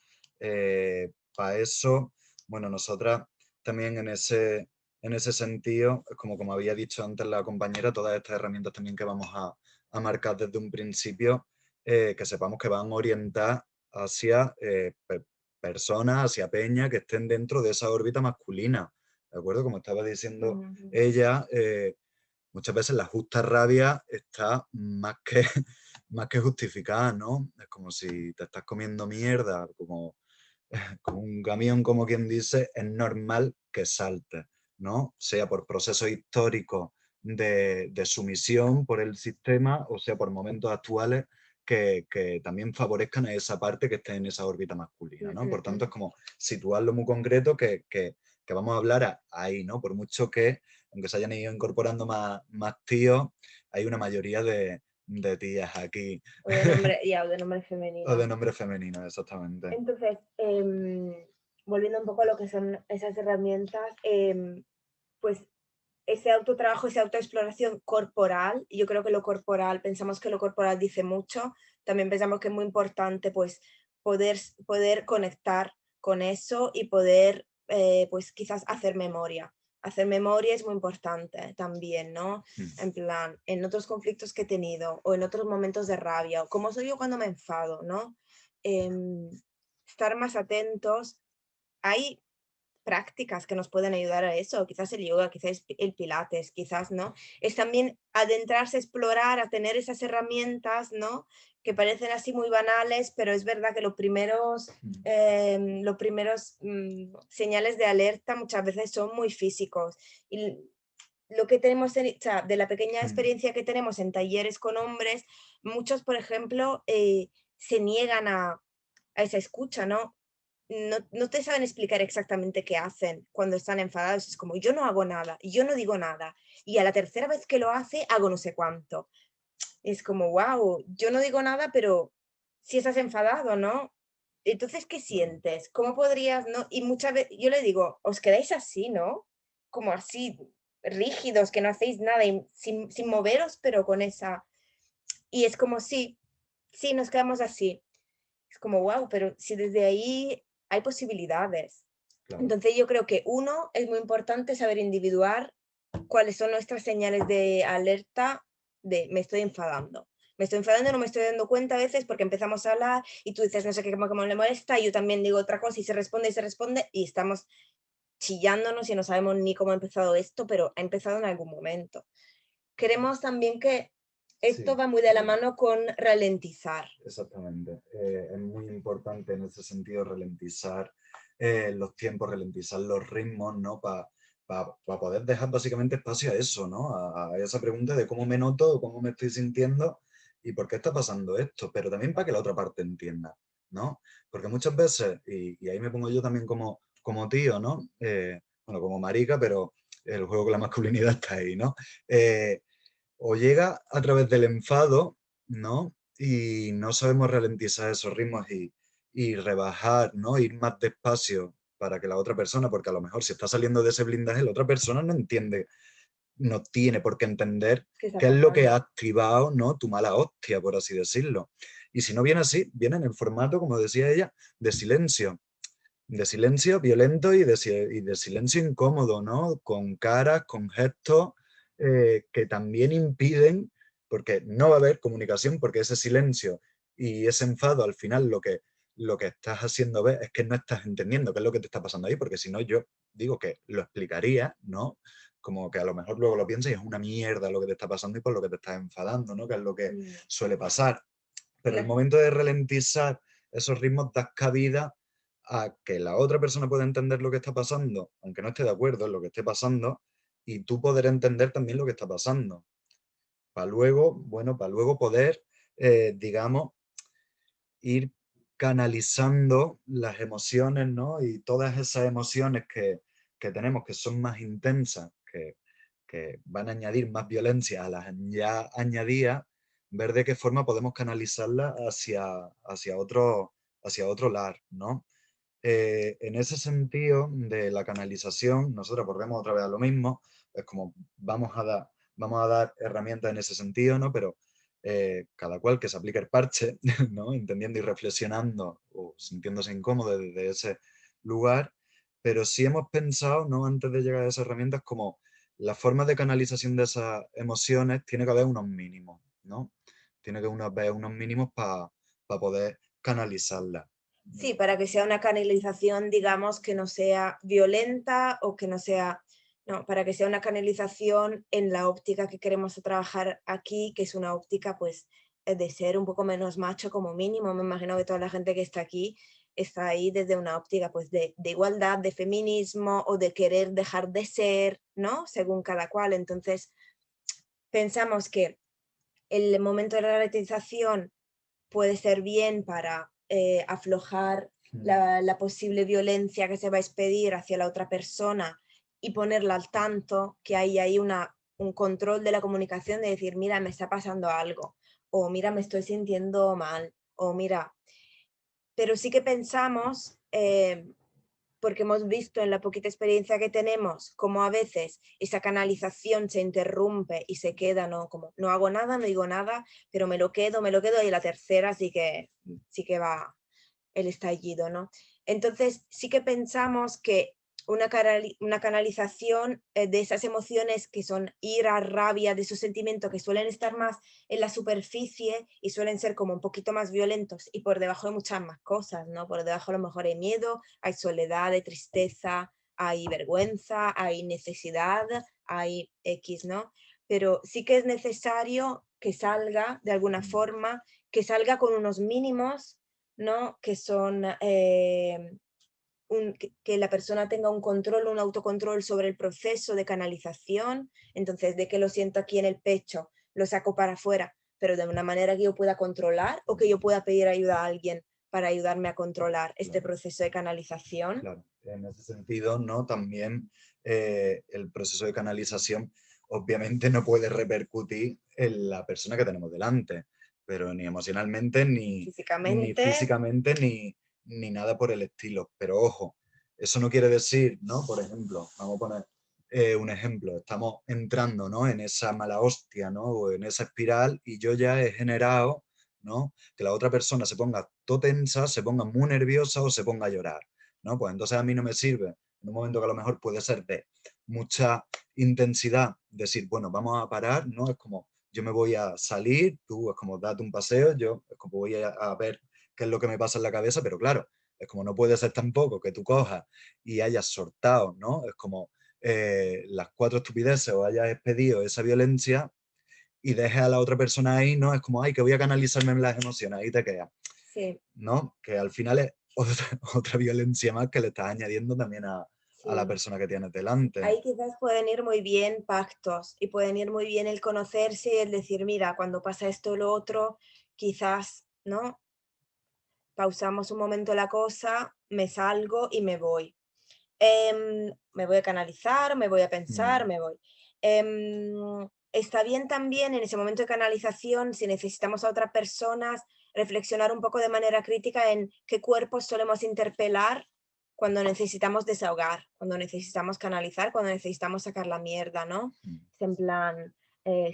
Para eso, bueno, nosotras también en ese sentido, como había dicho antes la compañera, todas estas herramientas también que vamos a marcar desde un principio, que sepamos que van orientadas hacia personas, hacia peña que estén dentro de esa órbita masculina, ¿de acuerdo? Como estaba diciendo ella, muchas veces la justa rabia está más que justificada, ¿no? Es como si te estás comiendo mierda, como un camión, como quien dice, es normal que saltes, ¿no? Sea por procesos históricos de sumisión por el sistema o sea por momentos actuales que también favorezcan a esa parte que esté en esa órbita masculina, ¿no? Por tanto, es como situarlo muy concreto que vamos a hablar ahí, ¿no? Por mucho que, aunque se hayan ido incorporando más tíos, hay una mayoría de tías aquí. O de nombre, ya, o de nombre femenino. O de nombre femenino, exactamente. Entonces, volviendo un poco a lo que son esas herramientas, pues ese autotrabajo, esa autoexploración corporal, yo creo que lo corporal, pensamos que lo corporal dice mucho, también pensamos que es muy importante pues poder conectar con eso y poder pues quizás hacer memoria. Hacer memoria es muy importante también, ¿no? En plan, en otros conflictos que he tenido o en otros momentos de rabia, o cómo soy yo cuando me enfado, ¿no? Estar más atentos. Hay prácticas que nos pueden ayudar a eso, quizás el yoga, quizás el pilates, quizás, ¿no? Es también adentrarse, explorar, a tener esas herramientas, ¿no? que parecen así muy banales, pero es verdad que los primeros señales de alerta muchas veces son muy físicos. Y lo que tenemos, o sea, de la pequeña experiencia que tenemos en talleres con hombres, muchos, por ejemplo, se niegan a esa escucha, ¿no? No te saben explicar exactamente qué hacen cuando están enfadados. Es como, yo no hago nada, yo no digo nada. Y a la tercera vez que lo hace, hago no sé cuánto. Es como, wow, yo no digo nada, pero si estás enfadado, ¿no? Entonces, ¿qué sientes? ¿Cómo podrías, no? Y muchas veces yo le digo, os quedáis así, ¿no? Como así, rígidos, que no hacéis nada, y sin moveros, pero con esa... Y es como, sí, sí, nos quedamos así. Es como, wow, pero si desde ahí hay posibilidades. Claro. Entonces yo creo que uno, es muy importante saber individuar cuáles son nuestras señales de alerta de me estoy enfadando. Me estoy enfadando, no me estoy dando cuenta a veces porque empezamos a hablar y tú dices no sé qué, cómo le molesta, y yo también digo otra cosa y se responde y estamos chillándonos y no sabemos ni cómo ha empezado esto, pero ha empezado en algún momento. Queremos también que esto Sí. va muy de la mano con ralentizar. Exactamente. Es muy importante en ese sentido ralentizar los tiempos, ralentizar los ritmos, ¿no? Para poder dejar básicamente espacio a eso, ¿no? A esa pregunta de cómo me noto, cómo me estoy sintiendo y por qué está pasando esto, pero también para que la otra parte entienda, ¿no? Porque muchas veces, y ahí me pongo yo también como tío, ¿no? Bueno, como marica, pero el juego con la masculinidad está ahí, ¿no? O llega a través del enfado, ¿no? Y no sabemos ralentizar esos ritmos y rebajar, ¿no? Ir más despacio para que la otra persona, porque a lo mejor si está saliendo de ese blindaje, la otra persona no entiende, no tiene por qué entender ¿Qué está qué es lo que pasando? ha activado, ¿no? Tu mala hostia, por así decirlo. Y si no viene así, viene en el formato, como decía ella, de silencio violento y de silencio incómodo, ¿no? Con caras, con gestos que también impiden, porque no va a haber comunicación, porque ese silencio y ese enfado al final lo que estás haciendo ver es que no estás entendiendo qué es lo que te está pasando ahí, porque si no yo digo que lo explicaría, ¿no? Como que a lo mejor luego lo piensas y es una mierda lo que te está pasando y por lo que te estás enfadando, ¿no? Que es lo que suele pasar. Pero el La- momento de ralentizar esos ritmos das cabida a que la otra persona pueda entender lo que está pasando, aunque no esté de acuerdo en lo que esté pasando, y tú poder entender también lo que está pasando. Para luego, bueno, para luego poder, digamos, ir canalizando las emociones, ¿no? Y todas esas emociones que tenemos que son más intensas, que van a añadir más violencia a las ya añadidas, ver de qué forma podemos canalizarlas hacia otro lado, ¿no? En ese sentido de la canalización, nosotros volvemos otra vez a lo mismo, es como vamos a dar herramientas en ese sentido, ¿no? Pero cada cual que se aplique el parche, ¿no? Entendiendo y reflexionando o sintiéndose incómodo desde ese lugar, pero sí hemos pensado, ¿no? Antes de llegar a esas herramientas, como las formas de canalización de esas emociones tiene que haber unos mínimos, ¿no? Tiene que haber unos mínimos para poder canalizarlas. Sí, para que sea una canalización, digamos, que no sea violenta o que no sea, no, para que sea una canalización en la óptica que queremos trabajar aquí, que es una óptica, pues, de ser un poco menos macho como mínimo. Me imagino que toda la gente que está aquí está ahí desde una óptica, pues, de igualdad, de feminismo o de querer dejar de ser, ¿no? Según cada cual. Entonces, pensamos que el momento de la ralentización puede ser bien para aflojar la posible violencia que se va a expedir hacia la otra persona y ponerla al tanto, que hay ahí un control de la comunicación de decir, mira, me está pasando algo, o mira, me estoy sintiendo mal, o mira, pero sí que pensamos, porque hemos visto en la poquita experiencia que tenemos, cómo a veces esa canalización se interrumpe y se queda, ¿no? Como no hago nada, no digo nada, pero me lo quedo, y la tercera sí que va el estallido, ¿no? Entonces sí que pensamos que una canalización de esas emociones que son ira, rabia, de esos sentimientos que suelen estar más en la superficie y suelen ser como un poquito más violentos y por debajo de muchas más cosas, ¿no? Por debajo a lo mejor hay miedo, hay soledad, hay tristeza, hay vergüenza, hay necesidad, hay X, ¿no? Pero sí que es necesario que salga de alguna forma, que salga con unos mínimos, ¿no? Que son que la persona tenga un control, un autocontrol sobre el proceso de canalización. Entonces, de que lo siento aquí en el pecho, lo saco para afuera, pero de una manera que yo pueda controlar o que yo pueda pedir ayuda a alguien para ayudarme a controlar este proceso de canalización. Claro, en ese sentido, ¿no? También el proceso de canalización obviamente no puede repercutir en la persona que tenemos delante, pero ni emocionalmente, ni Físicamente, físicamente, ni nada por el estilo. Pero ojo, eso no quiere decir, ¿no? Por ejemplo, vamos a poner un ejemplo, estamos entrando, ¿no? En esa mala hostia, ¿no? O en esa espiral y yo ya he generado, ¿no? Que la otra persona se ponga todo tensa, se ponga muy nerviosa o se ponga a llorar, ¿no? Pues entonces a mí no me sirve, en un momento que a lo mejor puede ser de mucha intensidad, decir, bueno, vamos a parar, ¿no? Es como, yo me voy a salir, tú es como, date un paseo, yo es como voy a ver qué es lo que me pasa en la cabeza, pero claro, es como no puede ser tampoco que tú cojas y hayas soltado, ¿no? Es como las 4 estupideces o hayas expedido esa violencia y dejes a la otra persona ahí, ¿no? Es como, ay, que voy a canalizarme en las emociones, ahí te quedas, sí, ¿no? Que al final es otra violencia más que le estás añadiendo también a la sí. persona que tienes delante. Ahí quizás pueden ir muy bien pactos y pueden ir muy bien el conocerse y el decir, mira, cuando pasa esto o lo otro, quizás, ¿no? Pausamos un momento la cosa, me salgo y me voy. Me voy a canalizar, me voy a pensar, Mm, me voy. Está bien también en ese momento de canalización, si necesitamos a otras personas, reflexionar un poco de manera crítica en qué cuerpos solemos interpelar cuando necesitamos desahogar, cuando necesitamos canalizar, cuando necesitamos sacar la mierda, ¿no? mm, Es en plan,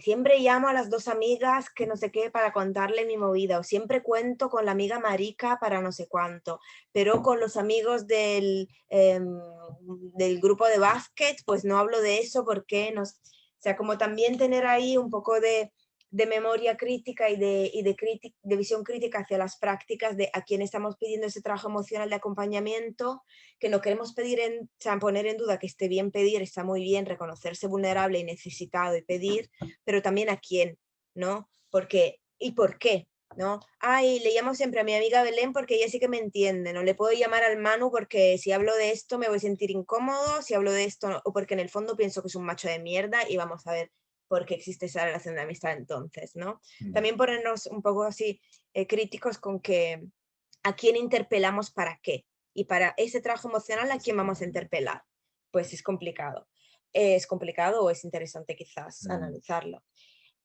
siempre llamo a las 2 amigas que no sé qué para contarle mi movida, o siempre cuento con la amiga marica para no sé cuánto, pero con los amigos del grupo de básquet, pues no hablo de eso porque nos, o sea, como también tener ahí un poco de memoria crítica y de visión crítica hacia las prácticas de a quién estamos pidiendo ese trabajo emocional de acompañamiento, que no queremos pedir o sea, poner en duda que esté bien pedir, está muy bien reconocerse vulnerable y necesitado y pedir, pero también a quién, ¿no? Porque, ¿y por qué? ¿No? Ay, le llamo siempre a mi amiga Belén porque ella sí que me entiende, no le puedo llamar al Manu porque si hablo de esto me voy a sentir incómodo, si hablo de esto, o porque en el fondo pienso que es un macho de mierda y vamos a ver por qué existe esa relación de amistad entonces, ¿no? mm, También ponernos un poco así críticos con que a quién interpelamos para qué y para ese trabajo emocional a quién vamos a interpelar. Pues es complicado o es interesante quizás mm, analizarlo.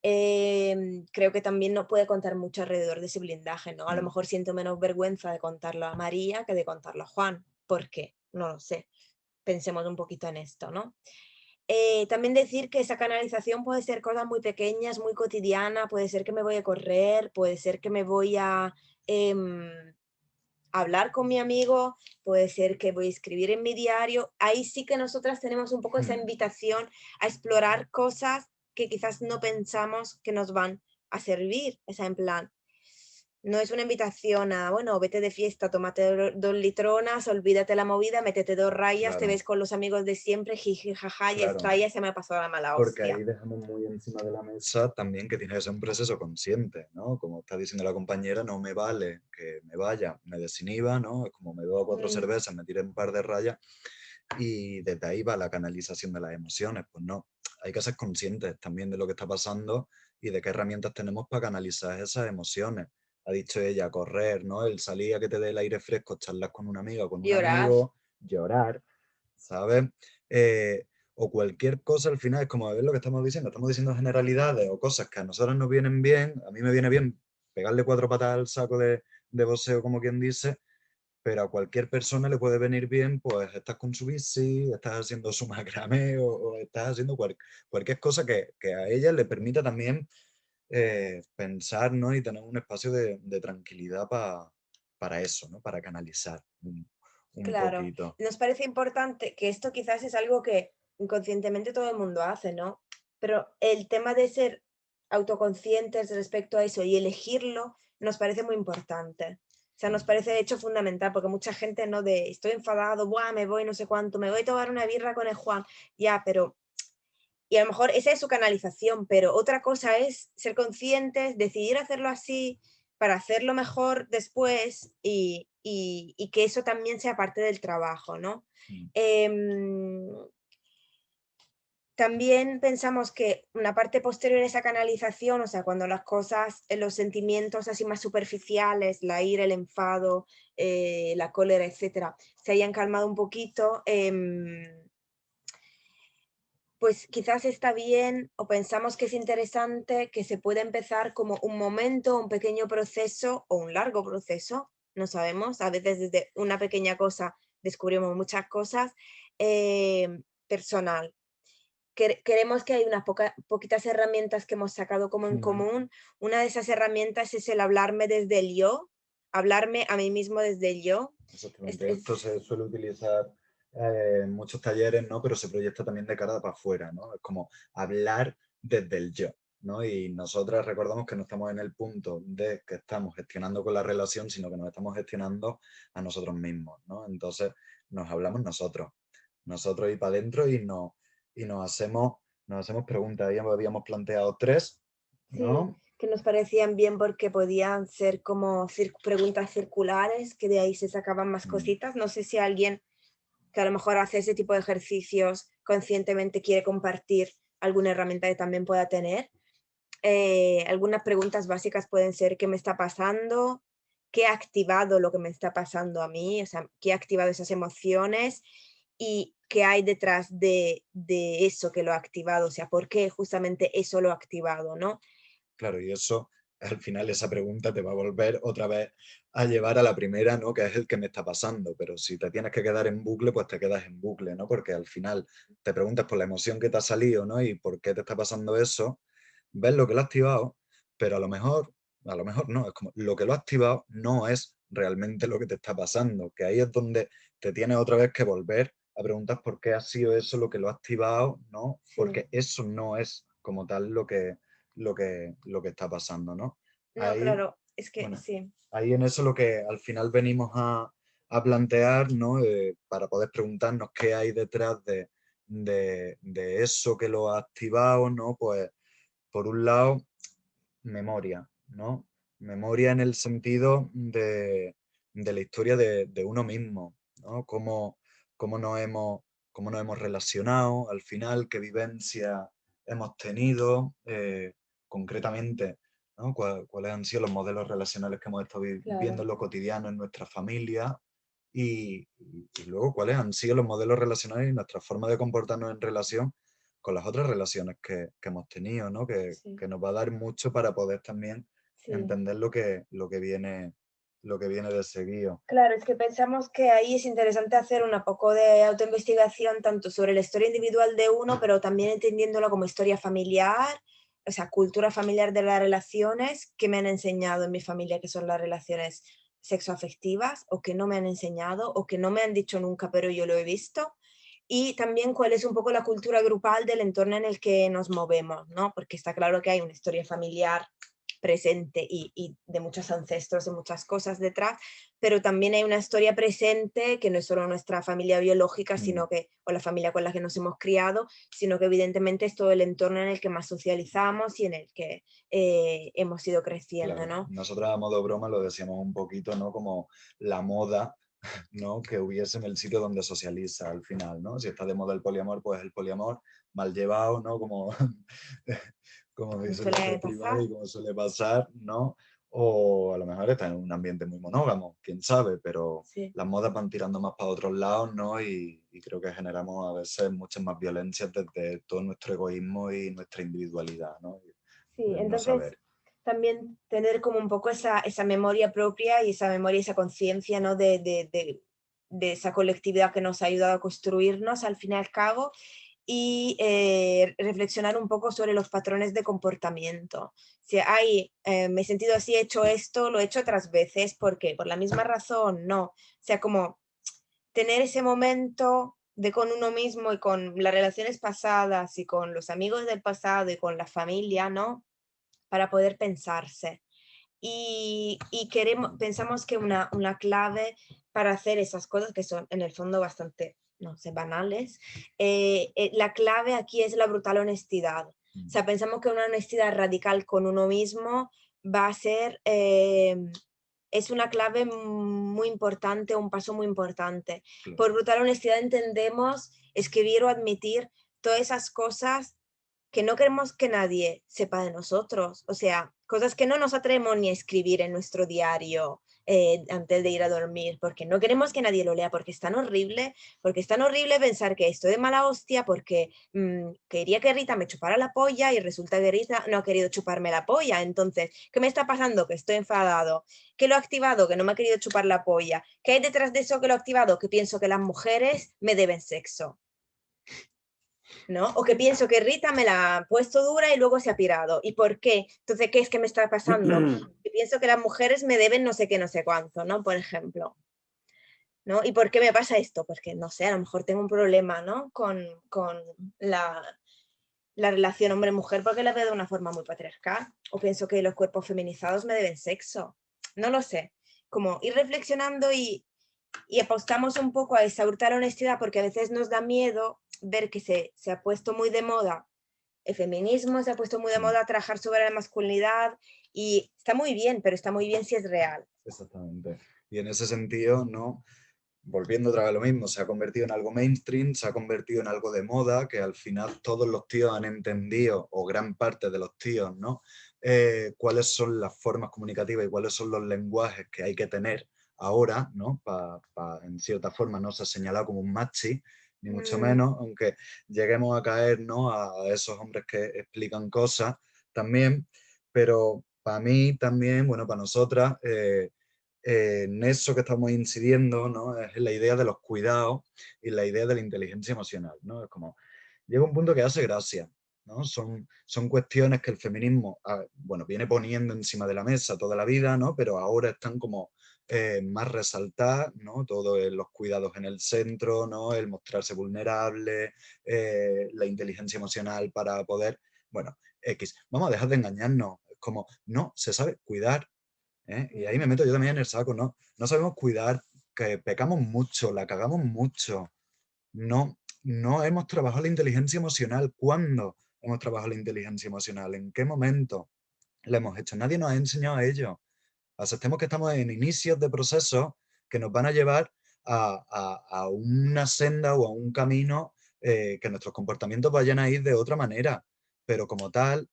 Creo que también no puede contar mucho alrededor de ese blindaje, ¿no? A lo mm. mejor siento menos vergüenza de contarlo a María que de contarlo a Juan. ¿Por qué? No lo sé. Pensemos un poquito en esto, ¿no? También decir que esa canalización puede ser cosas muy pequeñas, muy cotidianas, puede ser que me voy a correr, puede ser que me voy a hablar con mi amigo, puede ser que voy a escribir en mi diario. Ahí sí que nosotras tenemos un poco esa Mm. invitación a explorar cosas que quizás no pensamos que nos van a servir. Esa en plan, no es una invitación a, bueno, vete de fiesta, tómate 2 litronas, olvídate la movida, métete 2 rayas, te Claro, ves con los amigos de siempre, jiji, jaja, ya claro. está, ya se me ha pasado la mala Porque ahí hostia. dejamos muy encima de la mesa también que tiene que ser un proceso consciente, ¿no? Como está diciendo la compañera, no me vale que me vaya, me desinhiba, ¿no? Es como me bebo 4 cervezas, me tire un par de rayas y desde ahí va la canalización de las emociones. Pues no, hay que ser conscientes también de lo que está pasando y de qué herramientas tenemos para canalizar esas emociones. Ha dicho ella, correr, ¿no? El salir a que te dé el aire fresco, charlar con una amiga o con un Llorar, amigo, llorar, ¿sabes? Eh, o cualquier cosa al final es como ver lo que estamos diciendo generalidades o cosas que a nosotros nos vienen bien, a mí me viene bien pegarle 4 patadas al saco de boxeo, como quien dice, pero a cualquier persona le puede venir bien, pues estás con su bici, estás haciendo su macramé o estás haciendo cualquier cosa que a ella le permita también pensar, ¿no? Y tener un espacio de tranquilidad para eso, ¿no? Para canalizar un claro. poquito. Nos parece importante que esto quizás es algo que inconscientemente todo el mundo hace, ¿no? Pero el tema de ser autoconscientes respecto a eso y elegirlo nos parece muy importante. O sea, nos parece de hecho fundamental porque mucha gente no de estoy enfadado, buah, me voy no sé cuánto, me voy a tomar una birra con el Juan, ya, pero y a lo mejor esa es su canalización, pero otra cosa es ser conscientes, decidir hacerlo así para hacerlo mejor después y que eso también sea parte del trabajo, ¿no? Mm. Em, También pensamos que una parte posterior a esa canalización, o sea, cuando las cosas, los sentimientos así más superficiales, la ira, el enfado, la cólera, etcétera, se hayan calmado un poquito, pues quizás está bien o pensamos que es interesante que se pueda empezar como un momento, un pequeño proceso o un largo proceso, no sabemos, a veces desde una pequeña cosa descubrimos muchas cosas, personal. Queremos que hay unas poquitas herramientas que hemos sacado como en Mm. común. Una de esas herramientas es el hablarme desde el yo, hablarme a mí mismo desde el yo. Exactamente. Esto se suele utilizar en muchos talleres, ¿no? Pero se proyecta también de cara para afuera, ¿no? Es como hablar desde el yo, ¿no? Y nosotras recordamos que no estamos en el punto de que estamos gestionando con la relación, sino que nos estamos gestionando a nosotros mismos, ¿no? Entonces nos hablamos nosotros y para adentro y nos hacemos preguntas. Ya habíamos planteado tres, Sí, ¿no? que nos parecían bien porque podían ser como preguntas circulares, que de ahí se sacaban más Mm. cositas. No sé si alguien que a lo mejor hace ese tipo de ejercicios conscientemente quiere compartir alguna herramienta que también pueda tener. Algunas preguntas básicas pueden ser: ¿qué me está pasando? ¿Qué ha activado lo que me está pasando a mí? O sea, ¿qué ha activado esas emociones? ¿Y qué hay detrás de eso que lo ha activado? O sea, ¿por qué justamente eso lo ha activado, no? Claro, y eso, al final esa pregunta te va a volver otra vez a llevar a la primera, ¿no? Que es el que me está pasando, pero si te tienes que quedar en bucle, pues te quedas en bucle, ¿no? Porque al final te preguntas por la emoción que te ha salido, ¿no? Y por qué te está pasando eso, ves lo que lo ha activado, pero a lo mejor no, es como lo que lo ha activado no es realmente lo que te está pasando, que ahí es donde te tienes otra vez que volver a preguntar por qué ha sido eso lo que lo ha activado, ¿no? Sí. Porque eso no es como tal lo que está pasando, ¿no? No, Ahí, claro, es que bueno, sí, ahí en eso lo que al final venimos a plantear, ¿no? Para poder preguntarnos qué hay detrás de eso que lo ha activado, ¿no? Pues, por un lado, memoria, ¿no? Memoria en el sentido de la historia de uno mismo, ¿no? Cómo cómo nos hemos relacionado al final, qué vivencia hemos tenido, concretamente, ¿no? Cuáles han sido los modelos relacionales que hemos estado viendo claro. en lo cotidiano en nuestra familia y luego cuáles han sido los modelos relacionales y nuestra forma de comportarnos en relación con las otras relaciones que hemos tenido, ¿no? Sí, Que nos va a dar mucho para poder también sí. entender lo que viene de seguido. Claro, es que pensamos que ahí es interesante hacer un poco de autoinvestigación tanto sobre la historia individual de uno, pero también entendiéndolo como historia familiar, o sea, cultura familiar de las relaciones que me han enseñado en mi familia, que son las relaciones sexoafectivas, o que no me han enseñado, o que no me han dicho nunca, pero yo lo he visto. Y también cuál es un poco la cultura grupal del entorno en el que nos movemos, ¿no? Porque está claro que hay una historia familiar presente y de muchos ancestros, de muchas cosas detrás, pero también hay una historia presente que no es solo nuestra familia biológica, Mm, sino que, o la familia con la que nos hemos criado, sino que evidentemente es todo el entorno en el que más socializamos y en el que hemos ido creciendo, claro, ¿no? nosotros a modo broma lo decíamos un poquito, ¿no? Como la moda, ¿no? Que hubiese en el sitio donde socializa al final, ¿no? Si está de moda el poliamor, pues el poliamor mal llevado, ¿no? Como, como Como dice el hombre suele privado pasar. y como suele pasar, ¿no? O a lo mejor está en un ambiente muy monógamo, quién sabe, pero Sí. las modas van tirando más para otros lados, ¿no? Y creo que generamos a veces muchas más violencias desde todo nuestro egoísmo y nuestra individualidad, ¿no? Sí, El no entonces saber. también tener como un poco esa memoria propia y esa memoria, esa conciencia, ¿no? De esa colectividad que nos ha ayudado a construirnos al fin y al cabo y reflexionar un poco sobre los patrones de comportamiento. Si hay, me he sentido así, he hecho esto, lo he hecho otras veces, ¿por qué? ¿Por la misma razón? No. O sea, como tener ese momento de con uno mismo y con las relaciones pasadas y con los amigos del pasado y con la familia, ¿no? Para poder pensarse. Y pensamos que una clave para hacer esas cosas que son en el fondo bastante no sé, banales, la clave aquí es la brutal honestidad. O sea, pensamos que una honestidad radical con uno mismo va a ser, es una clave muy importante, un paso muy importante. Claro. Por brutal honestidad entendemos escribir o admitir todas esas cosas que no queremos que nadie sepa de nosotros, o sea, cosas que no nos atrevemos ni a escribir en nuestro diario antes de ir a dormir, porque no queremos que nadie lo lea, porque es tan horrible pensar que estoy de mala hostia, porque quería que Rita me chupara la polla y resulta que Rita no ha querido chuparme la polla, entonces, ¿qué me está pasando? Que estoy enfadado, que lo ha activado, que no me ha querido chupar la polla, ¿qué hay detrás de eso que lo ha activado? Que pienso que las mujeres me deben sexo. ¿No? O que pienso que Rita me la ha puesto dura y luego se ha pirado. ¿Y por qué? Entonces, ¿qué es que me está pasando? Que pienso que las mujeres me deben no sé qué, no sé cuánto, ¿no? Por ejemplo. ¿No? ¿Y por qué me pasa esto? Pues que, no sé, a lo mejor tengo un problema, ¿no? Con la relación hombre-mujer porque la veo de una forma muy patriarcal. O pienso que los cuerpos feminizados me deben sexo. No lo sé. Como ir reflexionando y apostamos un poco a esa brutal honestidad porque a veces nos da miedo ver que se ha puesto muy de moda el feminismo, se ha puesto muy de moda trabajar sobre la masculinidad y está muy bien, pero está muy bien si es real. Exactamente. Y en ese sentido, ¿no? Volviendo otra vez a lo mismo, se ha convertido en algo mainstream, se ha convertido en algo de moda, que al final todos los tíos han entendido, o gran parte de los tíos, ¿no? Cuáles son las formas comunicativas y cuáles son los lenguajes que hay que tener ahora, ¿no? En cierta forma no se ha señalado como un machi, ni mucho menos, aunque lleguemos a caer, ¿no? A esos hombres que explican cosas también, pero para mí también, bueno, para nosotras, en eso que estamos incidiendo, ¿no? Es la idea de los cuidados y la idea de la inteligencia emocional, ¿no? Es como, llega un punto que hace gracia, ¿no? Son cuestiones que el feminismo, bueno, viene poniendo encima de la mesa toda la vida, ¿no? Pero ahora están como más resaltadas, ¿no? Todos los cuidados en el centro, ¿no? El mostrarse vulnerable, la inteligencia emocional para poder, bueno, X. Vamos a dejar de engañarnos, es como, no, se sabe cuidar. Y ahí me meto yo también en el saco, ¿no? No sabemos cuidar, que pecamos mucho, la cagamos mucho. No hemos trabajado la inteligencia emocional. ¿Cuándo hemos trabajado la inteligencia emocional? ¿En qué momento la hemos hecho? Nadie nos ha enseñado a ello. Aceptemos que estamos en inicios de procesos que nos van a llevar a una senda o a un camino que nuestros comportamientos vayan a ir de otra manera. Pero como tal,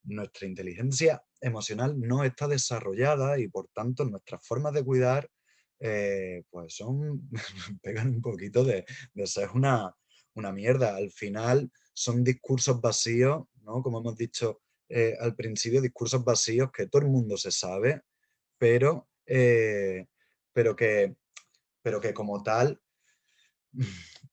nuestra inteligencia emocional no está desarrollada y por tanto nuestras formas de cuidar pues son, pegan un poquito de ser una mierda. Al final son discursos vacíos, ¿no? Como hemos dicho al principio, discursos vacíos que todo el mundo se sabe, pero, pero, que, pero que como tal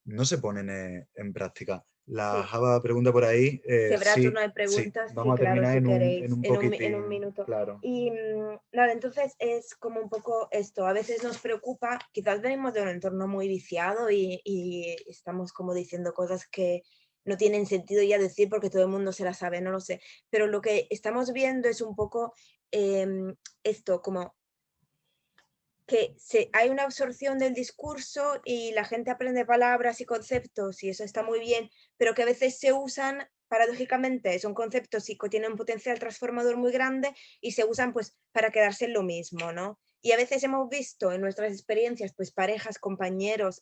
no se ponen en práctica. La Sí. Java pregunta por ahí, Si habrá sí, turno de sí, preguntas, sí, vamos a claro, terminar si en queréis, un en un poquitín, minuto. claro. Y nada, entonces es como un poco esto, a veces nos preocupa, quizás venimos de un entorno muy viciado y estamos como diciendo cosas que no tienen sentido ya decir porque todo el mundo se las sabe, no lo sé, pero lo que estamos viendo es un poco esto, como que hay una absorción del discurso y la gente aprende palabras y conceptos y eso está muy bien, pero que a veces se usan paradójicamente, son conceptos y que tienen un potencial transformador muy grande y se usan pues para quedarse en lo mismo, ¿no? Y a veces hemos visto en nuestras experiencias pues parejas, compañeros,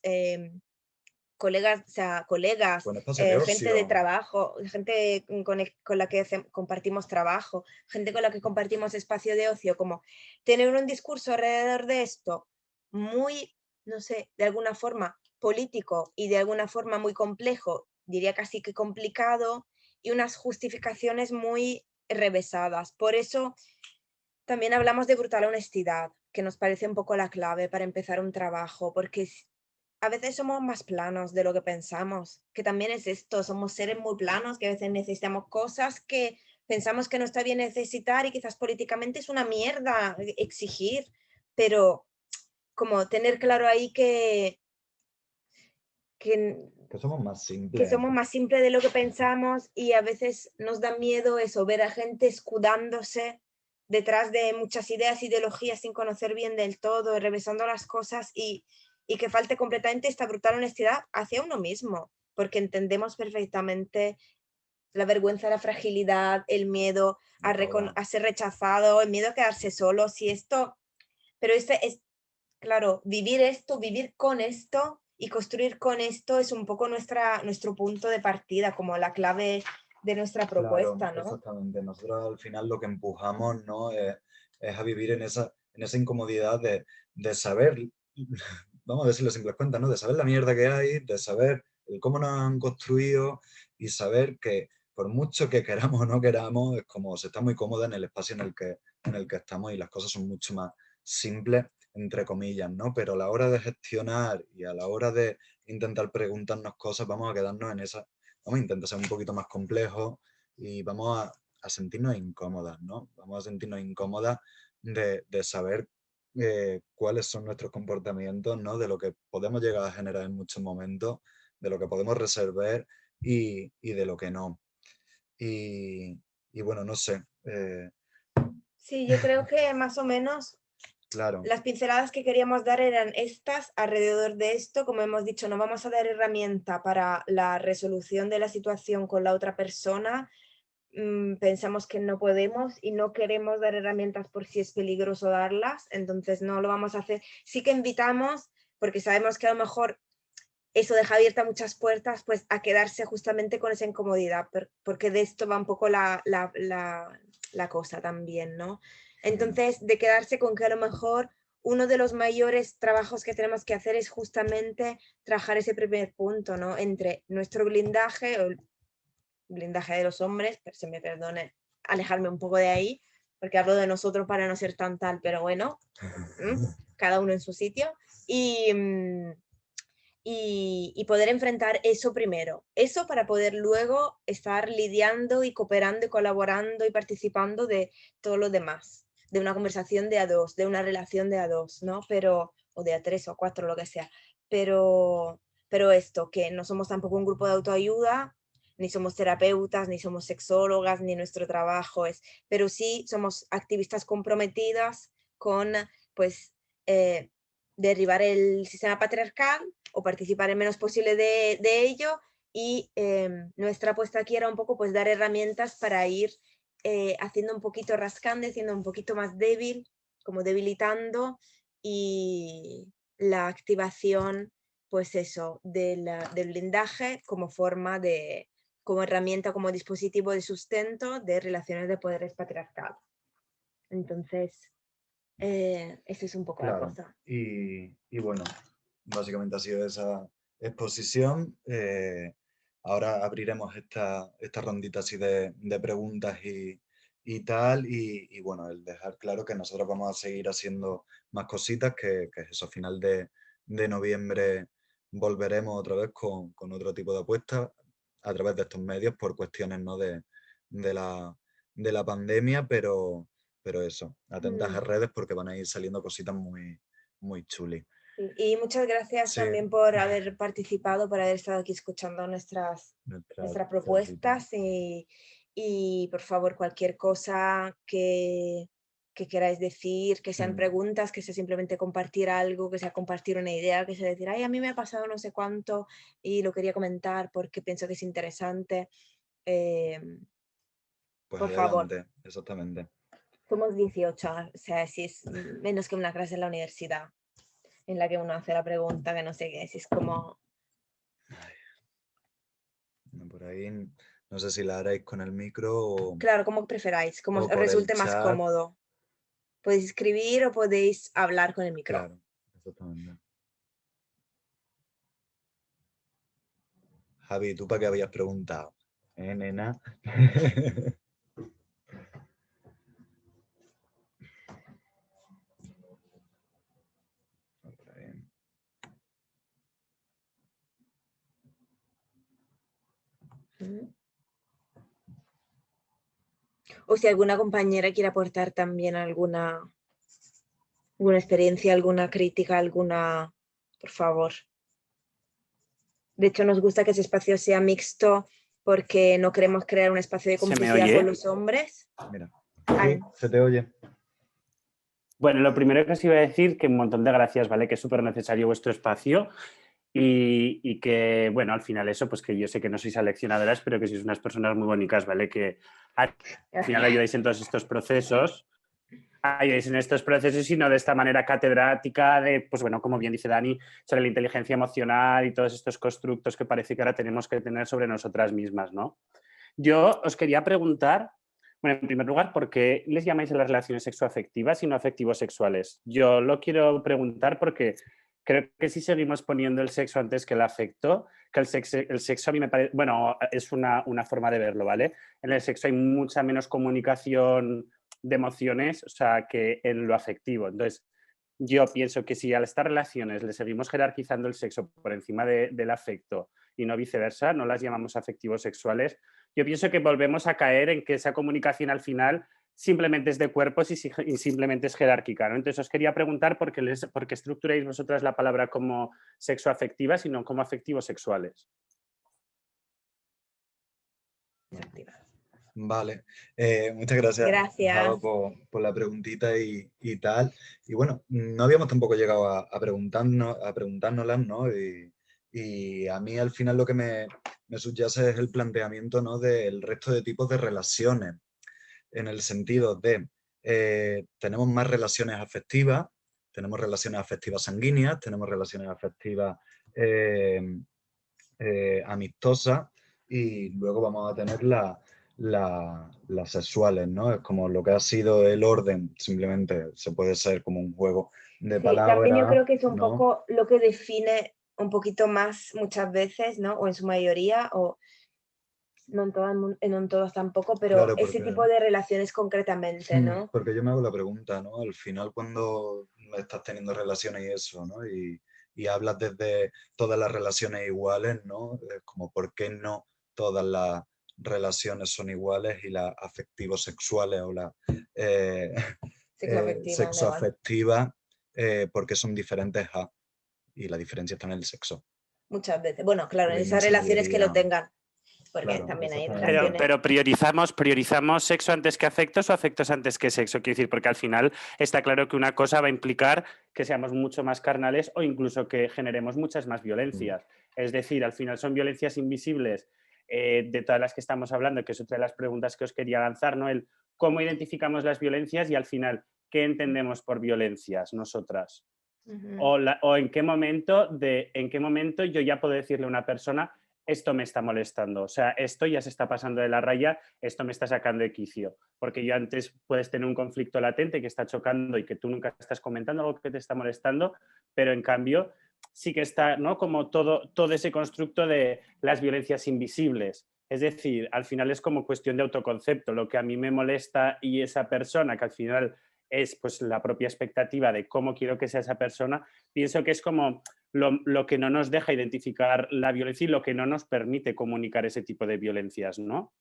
colegas, o sea, colegas, Bueno, espacio de gente de ocio. trabajo, gente con la que compartimos trabajo, gente con la que compartimos espacio de ocio, como tener un discurso alrededor de esto muy, no sé, de alguna forma político y de alguna forma muy complejo, diría casi que complicado, y unas justificaciones muy revesadas. Por eso también hablamos de brutal honestidad, que nos parece un poco la clave para empezar un trabajo, porque a veces somos más planos de lo que pensamos, que también es esto, somos seres muy planos, que a veces necesitamos cosas que pensamos que no está bien necesitar y quizás políticamente es una mierda exigir, pero como tener claro ahí que, Que somos más que simples. somos más simples de lo que pensamos y a veces nos da miedo eso, ver a gente escudándose detrás de muchas ideas, ideologías sin conocer bien del todo, revisando las cosas y y que falte completamente esta brutal honestidad hacia uno mismo, porque entendemos perfectamente la vergüenza, la fragilidad, el miedo a ser rechazado, el miedo a quedarse solo, si esto, pero este es, claro, vivir esto, vivir con esto y construir con esto es un poco nuestro punto de partida, como la clave de nuestra propuesta, Claro, ¿no? exactamente. Nosotros al final lo que empujamos, ¿no? Es a vivir en esa incomodidad de saber, vamos a decirlo simples cuentas, ¿no? De saber la mierda que hay, de saber el cómo nos han construido y saber que por mucho que queramos o no queramos, es como se está muy cómoda en el espacio en el que estamos y las cosas son mucho más simples, entre comillas, ¿no? Pero a la hora de gestionar y a la hora de intentar preguntarnos cosas, vamos a quedarnos en esa, vamos a intentar ser un poquito más complejos y vamos a sentirnos incómodas, ¿no? Vamos a sentirnos incómodas de saber cuáles son nuestros comportamientos, ¿no? De lo que podemos llegar a generar en muchos momentos, de lo que podemos resolver y de lo que no. Y bueno, no sé. Sí, yo creo que más o menos Claro, las pinceladas que queríamos dar eran estas alrededor de esto. Como hemos dicho, no vamos a dar herramienta para la resolución de la situación con la otra persona. Pensamos que no podemos y no queremos dar herramientas por si es peligroso darlas, entonces no lo vamos a hacer. Sí que invitamos, porque sabemos que a lo mejor eso deja abiertas muchas puertas, pues a quedarse justamente con esa incomodidad, porque de esto va un poco la cosa también, ¿no? Entonces, de quedarse con que a lo mejor uno de los mayores trabajos que tenemos que hacer es justamente trabajar ese primer punto, ¿no? Entre nuestro blindaje, o el blindaje de los hombres, pero se me perdone alejarme un poco de ahí, porque hablo de nosotros para no ser tan tal, pero bueno, cada uno en su sitio, y, y poder enfrentar eso primero. Eso para poder luego estar lidiando y cooperando y colaborando y participando de todo lo demás, de una conversación de a dos, de una relación de a dos, ¿no? Pero, o de a tres o a cuatro, lo que sea. Pero esto, que no somos tampoco un grupo de autoayuda, ni somos terapeutas, ni somos sexólogas, ni nuestro trabajo es, pero sí somos activistas comprometidas con, pues, derribar el sistema patriarcal o participar el menos posible de ello, y nuestra apuesta aquí era un poco pues dar herramientas para ir haciendo un poquito rascando, haciendo un poquito más débil, como debilitando, y la activación, pues eso, del blindaje como forma de, como herramienta, como dispositivo de sustento de relaciones de poderes patriarcales. Entonces, eso es un poco la claro. cosa. Y bueno, básicamente ha sido esa exposición. Ahora abriremos esta rondita así de preguntas y tal. Y bueno, el dejar claro que nosotros vamos a seguir haciendo más cositas, que eso, a final de noviembre volveremos otra vez con otro tipo de apuestas a través de estos medios por cuestiones, ¿no? de la, de la pandemia, pero eso, atentas a redes porque van a ir saliendo cositas muy, muy chulis. Y muchas gracias Sí, también por haber participado, por haber estado aquí escuchando nuestras nuestras charlitas. propuestas, y por favor cualquier cosa que queráis decir, que sean preguntas, que sea simplemente compartir algo, que sea compartir una idea, que sea decir, ay, a mí me ha pasado no sé cuánto y lo quería comentar porque pienso que es interesante. eh, Pues por favor, adelante, exactamente. somos 18, o sea, si es menos que una clase en la universidad en la que uno hace la pregunta, que no sé qué, si es como... Por ahí, no sé si la haréis con el micro Claro, como preferáis, como os o por el resulte más chat. cómodo. Podéis escribir o podéis hablar con el micro. Claro, exactamente. Javi, ¿tú para qué habías preguntado? Nena? O si alguna compañera quiere aportar también alguna experiencia, alguna crítica, alguna... Por favor. De hecho, nos gusta que ese espacio sea mixto porque no queremos crear un espacio de ¿Se me complicidad con oye? los hombres. Mira, Ay, sí, se te oye. Bueno, lo primero que os iba a decir, que un montón de gracias, ¿vale? Que es súper necesario vuestro espacio y que, bueno, al final eso, pues que yo sé que no sois seleccionadoras, pero que sois unas personas muy bonitas, ¿vale? Que al final ayudáis en todos estos procesos, y no de esta manera catedrática de, pues bueno, como bien dice Dani, sobre la inteligencia emocional y todos estos constructos que parece que ahora tenemos que tener sobre nosotras mismas, ¿no? Yo os quería preguntar, bueno, en primer lugar, ¿por qué les llamáis a las relaciones sexoafectivas y no afectivo-sexuales? Yo lo quiero preguntar porque creo que si seguimos poniendo el sexo antes que el afecto, que el sexo a mí me parece, bueno, es una forma de verlo, ¿vale? En el sexo hay mucha menos comunicación de emociones, o sea, que en lo afectivo. Entonces, yo pienso que si a estas relaciones le seguimos jerarquizando el sexo por encima del afecto y no viceversa, no las llamamos afectivos sexuales, yo pienso que volvemos a caer en que esa comunicación al final simplemente es de cuerpos y simplemente es jerárquica, ¿no? Entonces os quería preguntar por qué estructuráis vosotras la palabra como sexoafectiva, sino como afectivos sexuales. Vale, muchas gracias, Java, por la preguntita y tal. Y bueno, no habíamos tampoco llegado a preguntárnoslas, ¿no? Y a mí al final lo que me subyace es el planteamiento, ¿no? Del resto de tipos de relaciones, en el sentido de tenemos más relaciones afectivas, tenemos relaciones afectivas sanguíneas, tenemos relaciones afectivas amistosas y luego vamos a tener las sexuales, ¿no? Es como lo que ha sido el orden, simplemente se puede ser como un juego de palabras. También yo creo que es un ¿no? poco lo que define un poquito más muchas veces, ¿no? O en su mayoría, o no en todas tampoco, pero Claro, ese tipo de relaciones concretamente, ¿no? Porque yo me hago la pregunta, ¿no? Al final cuando estás teniendo relaciones y eso, ¿no? Y hablas desde todas las relaciones iguales, ¿no? Es como, ¿por qué no todas las relaciones son iguales y las afectivo-sexuales o las sexoafectivas, porque son diferentes a, y la diferencia está en el sexo? Muchas veces. Bueno, claro, La en esas inmensa relaciones que lo mayoría. tengan. Porque Claro, también hay exactamente. relaciones. Pero priorizamos sexo antes que afectos o afectos antes que sexo. Quiero decir, porque al final está claro que una cosa va a implicar que seamos mucho más carnales o incluso que generemos muchas más violencias. Es decir, al final son violencias invisibles de todas las que estamos hablando, que es otra de las preguntas que os quería lanzar, ¿no? El cómo identificamos las violencias y al final, ¿qué entendemos por violencias nosotras? O en qué momento yo ya puedo decirle a una persona esto me está molestando, o sea, esto ya se está pasando de la raya, esto me está sacando de quicio, porque yo antes puedes tener un conflicto latente que está chocando y que tú nunca estás comentando algo que te está molestando, pero en cambio sí que está, ¿no? Como todo ese constructo de las violencias invisibles. Es decir, al final es como cuestión de autoconcepto, lo que a mí me molesta y esa persona, que al final es pues la propia expectativa de cómo quiero que sea esa persona, pienso que es como lo que no nos deja identificar la violencia y lo que no nos permite comunicar ese tipo de violencias, ¿no?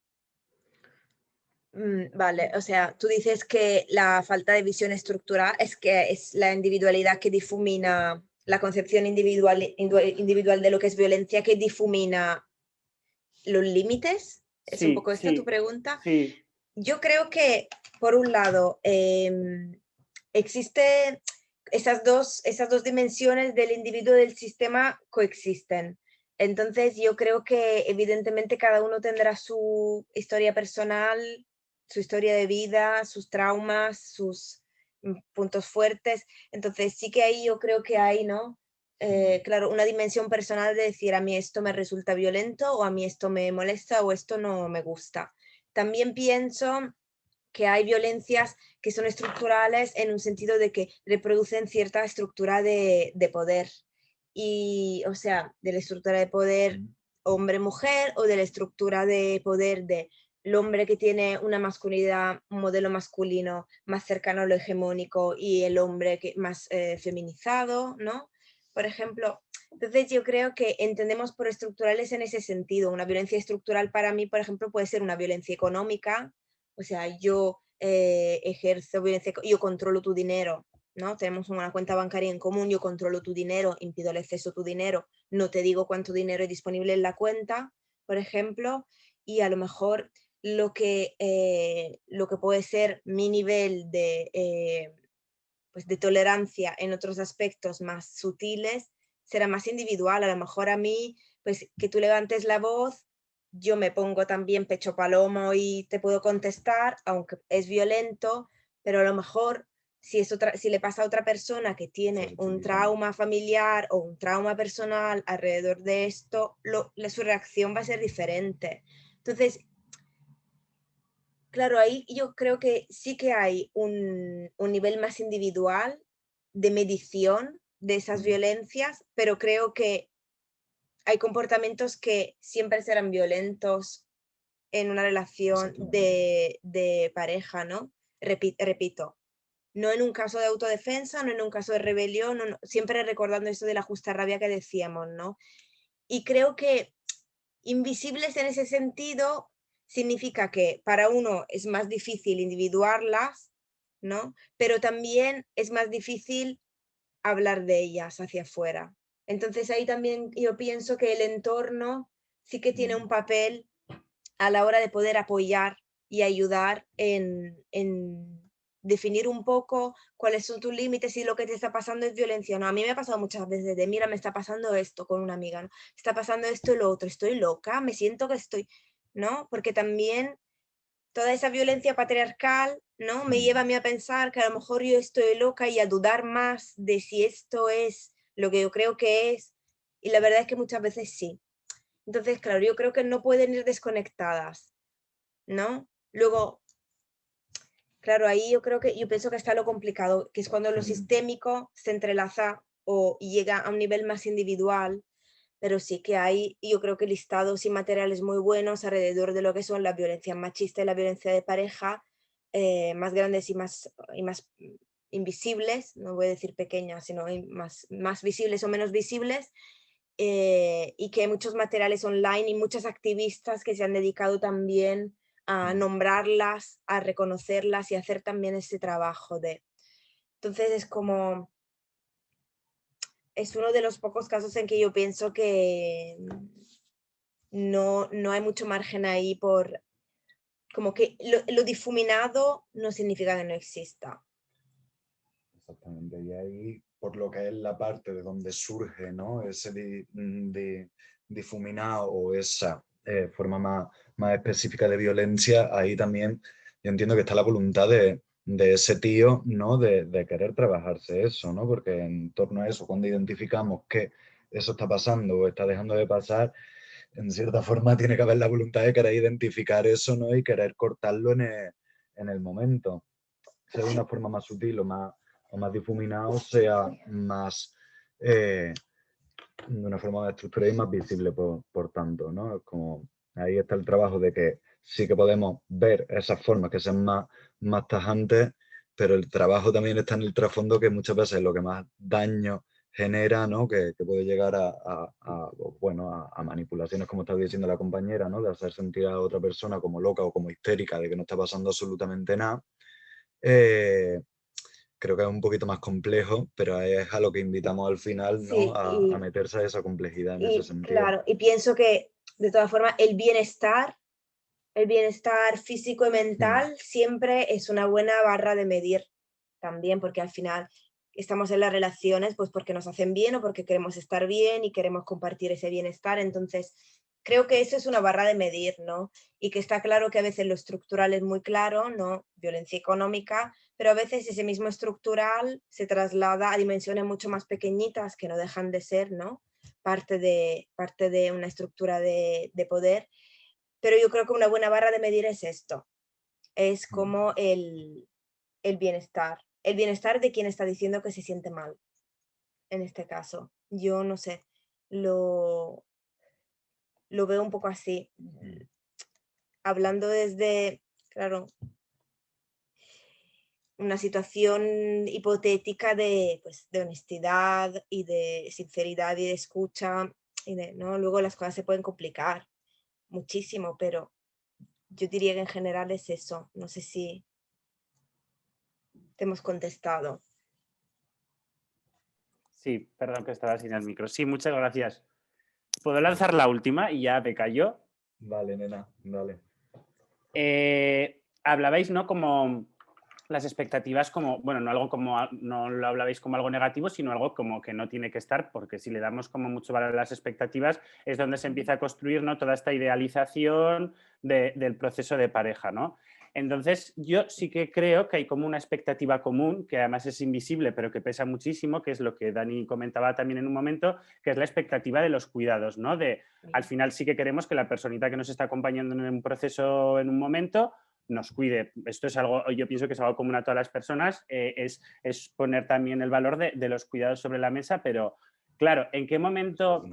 Vale, o sea, tú dices que la falta de visión estructural es que es la individualidad que difumina, la concepción individual de lo que es violencia que difumina los límites. ¿Es un poco esta tu pregunta? Sí. Yo creo que, por un lado, existe esas dos dimensiones del individuo y del sistema coexisten. Entonces, yo creo que evidentemente cada uno tendrá su historia personal, su historia de vida, sus traumas, sus puntos fuertes. Entonces, sí que ahí yo creo que hay, ¿no? Claro, una dimensión personal de decir a mí esto me resulta violento o a mí esto me molesta o esto no me gusta. También pienso que hay violencias que son estructurales en un sentido de que reproducen cierta estructura de poder. Y, o sea, de la estructura de poder hombre-mujer o de la estructura de poder de el hombre que tiene una masculinidad, un modelo masculino más cercano a lo hegemónico y el hombre que, más feminizado, ¿no? Por ejemplo, entonces yo creo que entendemos por estructurales en ese sentido. Una violencia estructural para mí, por ejemplo, puede ser una violencia económica, o sea, yo ejerzo violencia, yo controlo tu dinero, ¿no? Tenemos una cuenta bancaria en común, yo controlo tu dinero, impido el acceso a tu dinero, no te digo cuánto dinero hay disponible en la cuenta, por ejemplo, y a lo mejor lo que puede ser mi nivel de pues de tolerancia en otros aspectos más sutiles, será más individual. A lo mejor a mí, pues que tú levantes la voz, yo me pongo también pecho palomo y te puedo contestar, aunque es violento, pero a lo mejor si le pasa a otra persona que tiene un trauma familiar o un trauma personal alrededor de esto, su reacción va a ser diferente. Entonces, claro, ahí yo creo que sí que hay un nivel más individual de medición de esas violencias, pero creo que hay comportamientos que siempre serán violentos en una relación de pareja, ¿no? Repito, no en un caso de autodefensa, no en un caso de rebelión, no, siempre recordando eso de la justa rabia que decíamos, ¿no? Y creo que invisibles en ese sentido significa que para uno es más difícil individuarlas, ¿no? Pero también es más difícil hablar de ellas hacia afuera. Entonces ahí también yo pienso que el entorno sí que tiene un papel a la hora de poder apoyar y ayudar en definir un poco cuáles son tus límites, si lo que te está pasando es violencia. No, a mí me ha pasado muchas veces de, mira, me está pasando esto con una amiga, ¿no? Está pasando esto y lo otro, estoy loca, me siento que estoy, ¿no? Porque también toda esa violencia patriarcal, ¿no? Me lleva a mí a pensar que a lo mejor yo estoy loca y a dudar más de si esto es lo que yo creo que es. Y la verdad es que muchas veces sí. Entonces, claro, yo creo que no pueden ir desconectadas, ¿no? Luego, claro, ahí yo pienso que está lo complicado, que es cuando lo sistémico se entrelaza y llega a un nivel más individual, pero sí que hay, yo creo que listados y materiales muy buenos alrededor de lo que son la violencia machista y la violencia de pareja, más grandes y más invisibles, no voy a decir pequeñas, sino más visibles o menos visibles, y que hay muchos materiales online y muchas activistas que se han dedicado también a nombrarlas, a reconocerlas y a hacer también ese trabajo de... Entonces es como... Es uno de los pocos casos en que yo pienso que no hay mucho margen ahí por... Como que lo difuminado no significa que no exista. Exactamente, y ahí por lo que es la parte de donde surge, ¿no? Ese difuminado o esa forma más específica de violencia, ahí también yo entiendo que está la voluntad de ese tío, ¿no? De querer trabajarse eso, ¿no? Porque en torno a eso, cuando identificamos que eso está pasando o está dejando de pasar, en cierta forma tiene que haber la voluntad de querer identificar eso, ¿no? Y querer cortarlo en el momento, sea de una forma más sutil o más difuminado, sea más de una forma más estructurada y más visible, por tanto, ¿no? Es como, ahí está el trabajo de que sí que podemos ver esas formas que sean más tajantes, pero el trabajo también está en el trasfondo, que muchas veces es lo que más daño genera, ¿no? Que puede llegar a manipulaciones, como estaba diciendo la compañera, ¿no? De hacer sentir a otra persona como loca o como histérica, de que no está pasando absolutamente nada. Creo que es un poquito más complejo, pero es a lo que invitamos al final, ¿no? Sí, A meterse a esa complejidad en ese sentido. claro, y pienso que de todas formas el bienestar físico y mental siempre es una buena barra de medir también, porque al final estamos en las relaciones pues porque nos hacen bien o porque queremos estar bien y queremos compartir ese bienestar. Entonces, creo que eso es una barra de medir, ¿no? Y que está claro que a veces lo estructural es muy claro, ¿no? Violencia económica, pero a veces ese mismo estructural se traslada a dimensiones mucho más pequeñitas que no dejan de ser, ¿no? Parte de una estructura de poder. Pero yo creo que una buena barra de medir es esto, es como el bienestar de quien está diciendo que se siente mal, en este caso. Yo no sé, lo veo un poco así, hablando desde, claro, una situación hipotética pues, de honestidad y de sinceridad y de escucha, ¿no? Luego las cosas se pueden complicar muchísimo, pero yo diría que en general es eso. No sé si te hemos contestado. Sí, perdón que estaba sin el micro. Sí, muchas gracias. ¿Puedo lanzar la última y ya me callo? Vale, nena, dale. Hablabais, ¿no? Como las expectativas como, bueno, no algo como, no lo hablabais como algo negativo, sino algo como que no tiene que estar, porque si le damos como mucho valor a las expectativas es donde se empieza a construir, ¿no?, toda esta idealización del proceso de pareja, ¿no? Entonces, yo sí que creo que hay como una expectativa común, que además es invisible, pero que pesa muchísimo, que es lo que Dani comentaba también en un momento, que es la expectativa de los cuidados, ¿no? De, al final sí que queremos que la personita que nos está acompañando en un proceso, en un momento, nos cuide. Esto es algo, yo pienso que es algo común a todas las personas, es poner también el valor de los cuidados sobre la mesa, pero claro, ¿en qué momento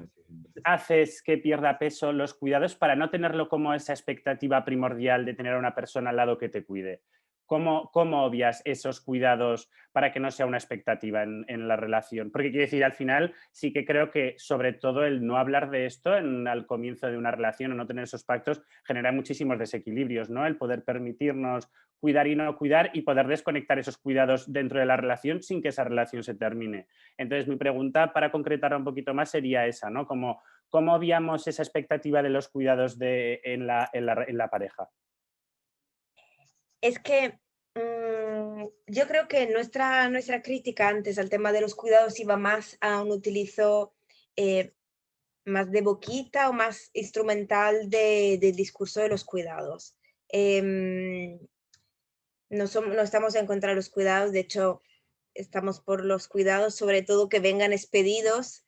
haces que pierda peso los cuidados para no tenerlo como esa expectativa primordial de tener a una persona al lado que te cuide? ¿Cómo obvias esos cuidados para que no sea una expectativa en la relación? Porque quiero decir, al final sí que creo que sobre todo el no hablar de esto al comienzo de una relación o no tener esos pactos genera muchísimos desequilibrios, ¿no? El poder permitirnos cuidar y no cuidar y poder desconectar esos cuidados dentro de la relación sin que esa relación se termine. Entonces, mi pregunta para concretar un poquito más sería esa, ¿no? ¿Cómo obviamos esa expectativa de los cuidados en la pareja? Es que yo creo que nuestra crítica antes al tema de los cuidados iba más a un utilizo más de boquita o más instrumental del discurso de los cuidados. No estamos en contra de los cuidados, de hecho, estamos por los cuidados, sobre todo que vengan expedidos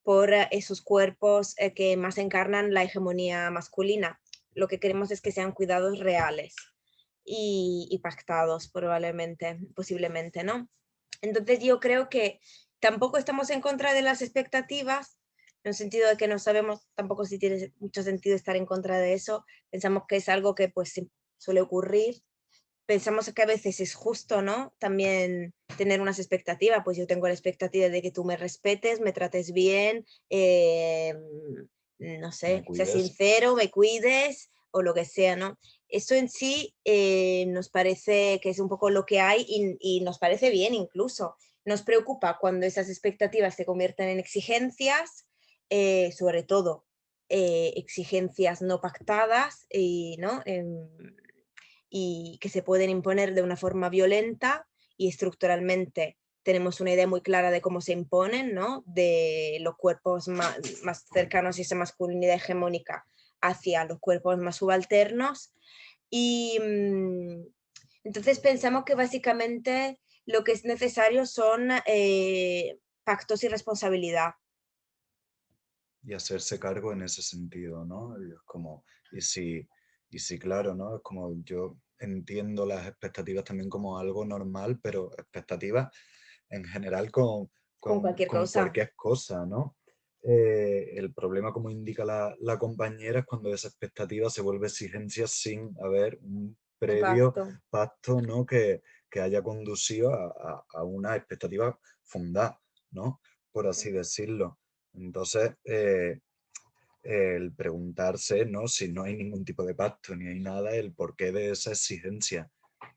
por esos cuerpos que más encarnan la hegemonía masculina. Lo que queremos es que sean cuidados reales y pactados probablemente, posiblemente, ¿no? Entonces yo creo que tampoco estamos en contra de las expectativas, en el sentido de que no sabemos tampoco si tiene mucho sentido estar en contra de eso. Pensamos que es algo que pues suele ocurrir. Pensamos que a veces es justo, ¿no? También tener unas expectativas, pues yo tengo la expectativa de que tú me respetes, me trates bien, no sé, seas sincero, me cuides o lo que sea, ¿no? Eso en sí nos parece que es un poco lo que hay y nos parece bien incluso. Nos preocupa cuando esas expectativas se convierten en exigencias, sobre todo exigencias no pactadas y, ¿no? Y que se pueden imponer de una forma violenta y estructuralmente tenemos una idea muy clara de cómo se imponen, ¿no? De los cuerpos más cercanos y esa masculinidad hegemónica hacia los cuerpos más subalternos. Y entonces pensamos que básicamente lo que es necesario son pactos y responsabilidad. Y hacerse cargo en ese sentido, ¿no? Y es como, y sí, claro, ¿no? Es como yo entiendo las expectativas también como algo normal, pero expectativas en general Con cualquier con cosa. cualquier cosa, ¿no? El problema, como indica la compañera, es cuando esa expectativa se vuelve exigencia sin haber un previo pacto, ¿no? Que haya conducido a una expectativa fundada, ¿no? Por así decirlo. Entonces, el preguntarse, ¿no? Si no hay ningún tipo de pacto ni hay nada, el porqué de esa exigencia.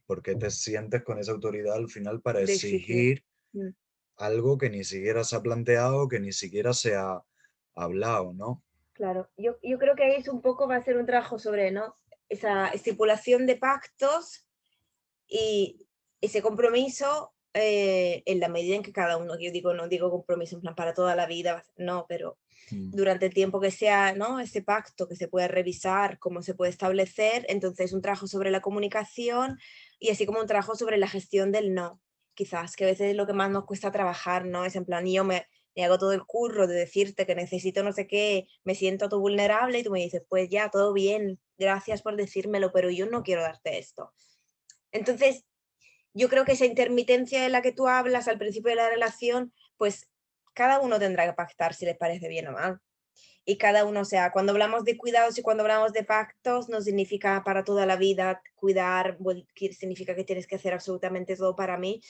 ¿Por qué te sientes con esa autoridad al final para De exigir. exigir algo que ni siquiera se ha planteado, que ni siquiera se ha hablado, ¿no? Claro, yo creo que ahí es un poco, va a ser un trabajo sobre, ¿no? Esa estipulación de pactos y ese compromiso en la medida en que cada uno, yo digo, no digo compromiso en plan para toda la vida, no, pero durante el tiempo que sea, ¿no? Ese pacto que se puede revisar, cómo se puede establecer, entonces un trabajo sobre la comunicación y así como un trabajo sobre la gestión del no, quizás, que a veces es lo que más nos cuesta trabajar, ¿no? Es en plan, yo me hago todo el curro de decirte que necesito no sé qué, me siento todo vulnerable y tú me dices, pues ya, todo bien, gracias por decírmelo, pero yo no quiero darte esto. Entonces, yo creo que esa intermitencia de la que tú hablas al principio de la relación, pues cada uno tendrá que pactar si les parece bien o mal. Y cada uno, o sea, cuando hablamos de cuidados y cuando hablamos de pactos, no significa para toda la vida cuidar, significa que tienes que hacer absolutamente todo para mí,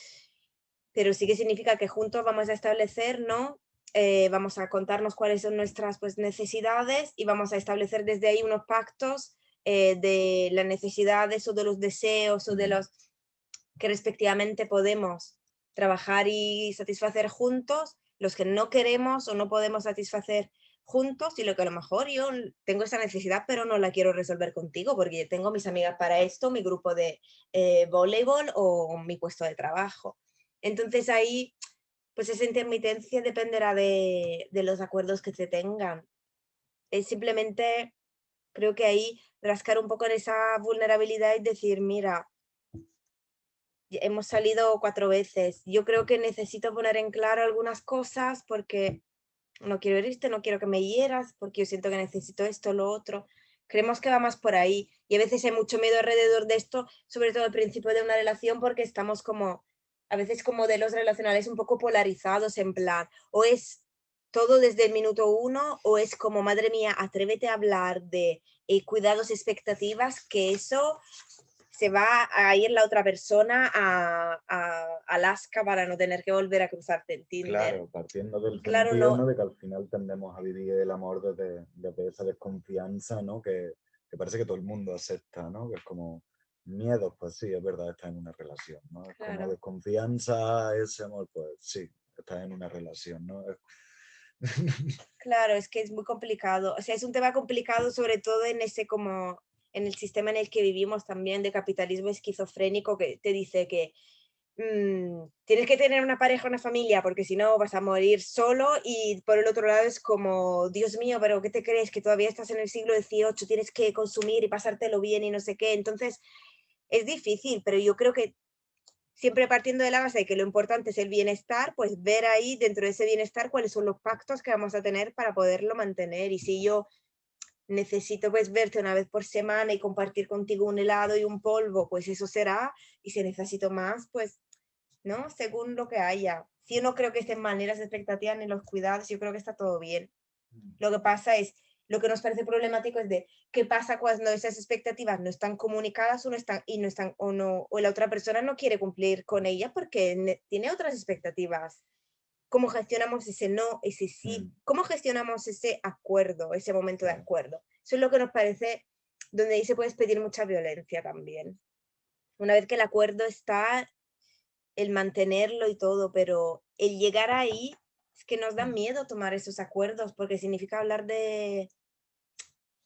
pero sí que significa que juntos vamos a establecer, ¿no? Vamos a contarnos cuáles son nuestras pues, necesidades y vamos a establecer desde ahí unos pactos de las necesidades o de los deseos o de los que respectivamente podemos trabajar y satisfacer juntos, los que no queremos o no podemos satisfacer juntos y lo que a lo mejor yo tengo esa necesidad, pero no la quiero resolver contigo porque yo tengo mis amigas para esto, mi grupo de voleibol o mi puesto de trabajo. Entonces ahí, pues esa intermitencia dependerá de los acuerdos que se tengan. Es simplemente, creo que ahí rascar un poco en esa vulnerabilidad y decir, mira, hemos salido 4 veces, yo creo que necesito poner en claro algunas cosas porque no quiero herirte, no quiero que me hieras, porque yo siento que necesito esto, lo otro. Creemos que va más por ahí y a veces hay mucho miedo alrededor de esto, sobre todo al principio de una relación, porque estamos como, a veces con modelos relacionales un poco polarizados, en plan, o es todo desde el minuto 1 o es como, madre mía, atrévete a hablar de cuidados, expectativas, que eso se va a ir la otra persona a Alaska para no tener que volver a cruzarte en Tinder. Claro, partiendo del Y claro, sentido, no, ¿no? de que al final tendemos a vivir el amor desde esa desconfianza, ¿no? Que parece que todo el mundo acepta, ¿no? Que es como miedos, pues sí, es verdad, estás en una relación, ¿no? Es como claro. desconfianza, ese amor, pues sí, estás en una relación, ¿no? Claro, es que es muy complicado. O sea, es un tema complicado, sobre todo en ese como en el sistema en el que vivimos también de capitalismo esquizofrénico que te dice que tienes que tener una pareja, una familia, porque si no vas a morir solo. Y por el otro lado es como, Dios mío, pero ¿qué te crees? Que todavía estás en el siglo XVIII, tienes que consumir y pasártelo bien y no sé qué. Entonces, es difícil, pero yo creo que siempre partiendo de la base de que lo importante es el bienestar, pues ver ahí dentro de ese bienestar cuáles son los pactos que vamos a tener para poderlo mantener. Y si yo necesito pues verte una vez por semana y compartir contigo un helado y un polvo, pues eso será. Y si necesito más, pues, ¿no? Según lo que haya. Si yo no creo que estén mal ni las expectativas ni los cuidados, yo creo que está todo bien. Lo que pasa es, lo que nos parece problemático es de qué pasa cuando esas expectativas no están comunicadas o no están, y no están, o no, o la otra persona no quiere cumplir con ellas porque tiene otras expectativas. ¿Cómo gestionamos ese no, ese sí? ¿Cómo gestionamos ese acuerdo, ese momento de acuerdo? Eso es lo que nos parece, donde ahí se puede pedir mucha violencia también. Una vez que el acuerdo está, el mantenerlo y todo, pero el llegar ahí es que nos da miedo tomar esos acuerdos porque significa hablar de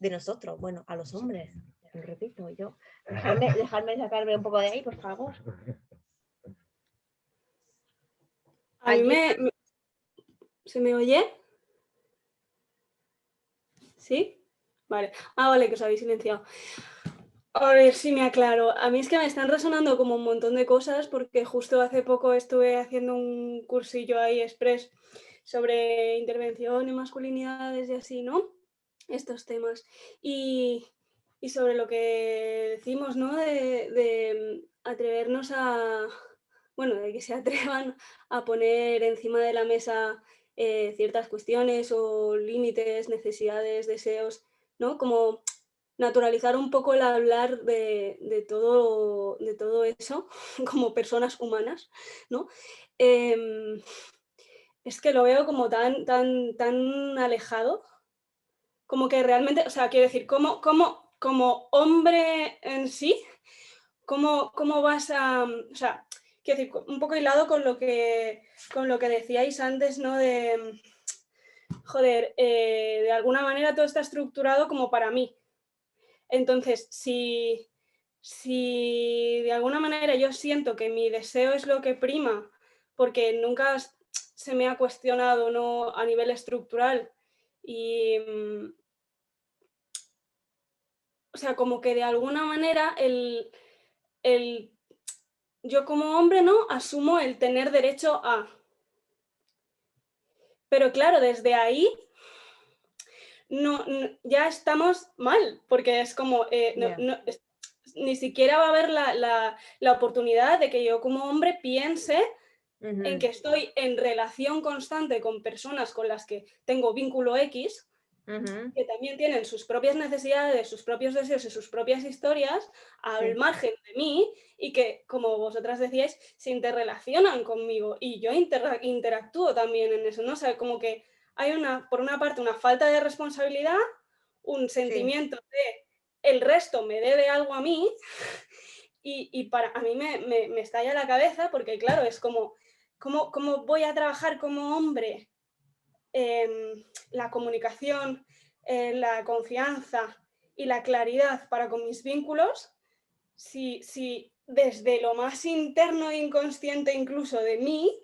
nosotros, bueno, a los hombres, lo repito, yo. Dejadme sacarme un poco de ahí, por favor. A mí Aquí ¿Se me oye? ¿Sí? Vale. Ah, vale, que os habéis silenciado. A ver si me aclaro. A mí es que me están resonando como un montón de cosas porque justo hace poco estuve haciendo un cursillo ahí express sobre intervención y masculinidades y así, ¿no? Estos temas. Y sobre lo que decimos, ¿no? De atrevernos a... Bueno, de que se atrevan a poner encima de la mesa ciertas cuestiones o límites, necesidades, deseos, ¿no? Como naturalizar un poco el hablar de todo eso como personas humanas, ¿no? Es que lo veo como tan alejado, como que realmente, o sea, quiero decir, como hombre en sí, ¿cómo vas a...? O sea, quiero decir, un poco hilado con lo que decíais antes, ¿no? Joder, de alguna manera todo está estructurado como para mí. Entonces, si de alguna manera yo siento que mi deseo es lo que prima, porque nunca se me ha cuestionado, ¿no? A nivel estructural y... O sea, como que de alguna manera yo como hombre, ¿no? Asumo el tener derecho a... Pero claro, desde ahí ya estamos mal, porque es como, ni siquiera va a haber la oportunidad de que yo como hombre piense en que estoy en relación constante con personas con las que tengo vínculo X, que también tienen sus propias necesidades, sus propios deseos y sus propias historias al margen de mí y que, como vosotras decíais, se interrelacionan conmigo y yo interactúo también en eso, ¿no? O sea, como que hay por una parte una falta de responsabilidad, un sentimiento de el resto me debe algo a mí y a mí me estalla la cabeza porque, claro, es como, ¿cómo voy a trabajar como hombre la comunicación, la confianza y la claridad para con mis vínculos, si desde lo más interno e inconsciente incluso de mí,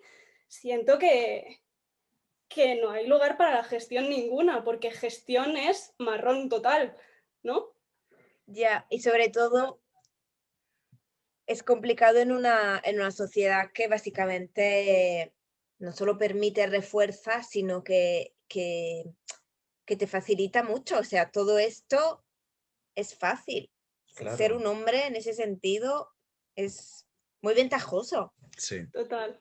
siento que no hay lugar para la gestión ninguna, porque gestión es marrón total, ¿no? Ya, y sobre todo es complicado en una sociedad que básicamente no solo permite, refuerza, sino que te facilita mucho. O sea, todo esto es fácil. Claro. Ser un hombre en ese sentido es muy ventajoso. Sí. Total.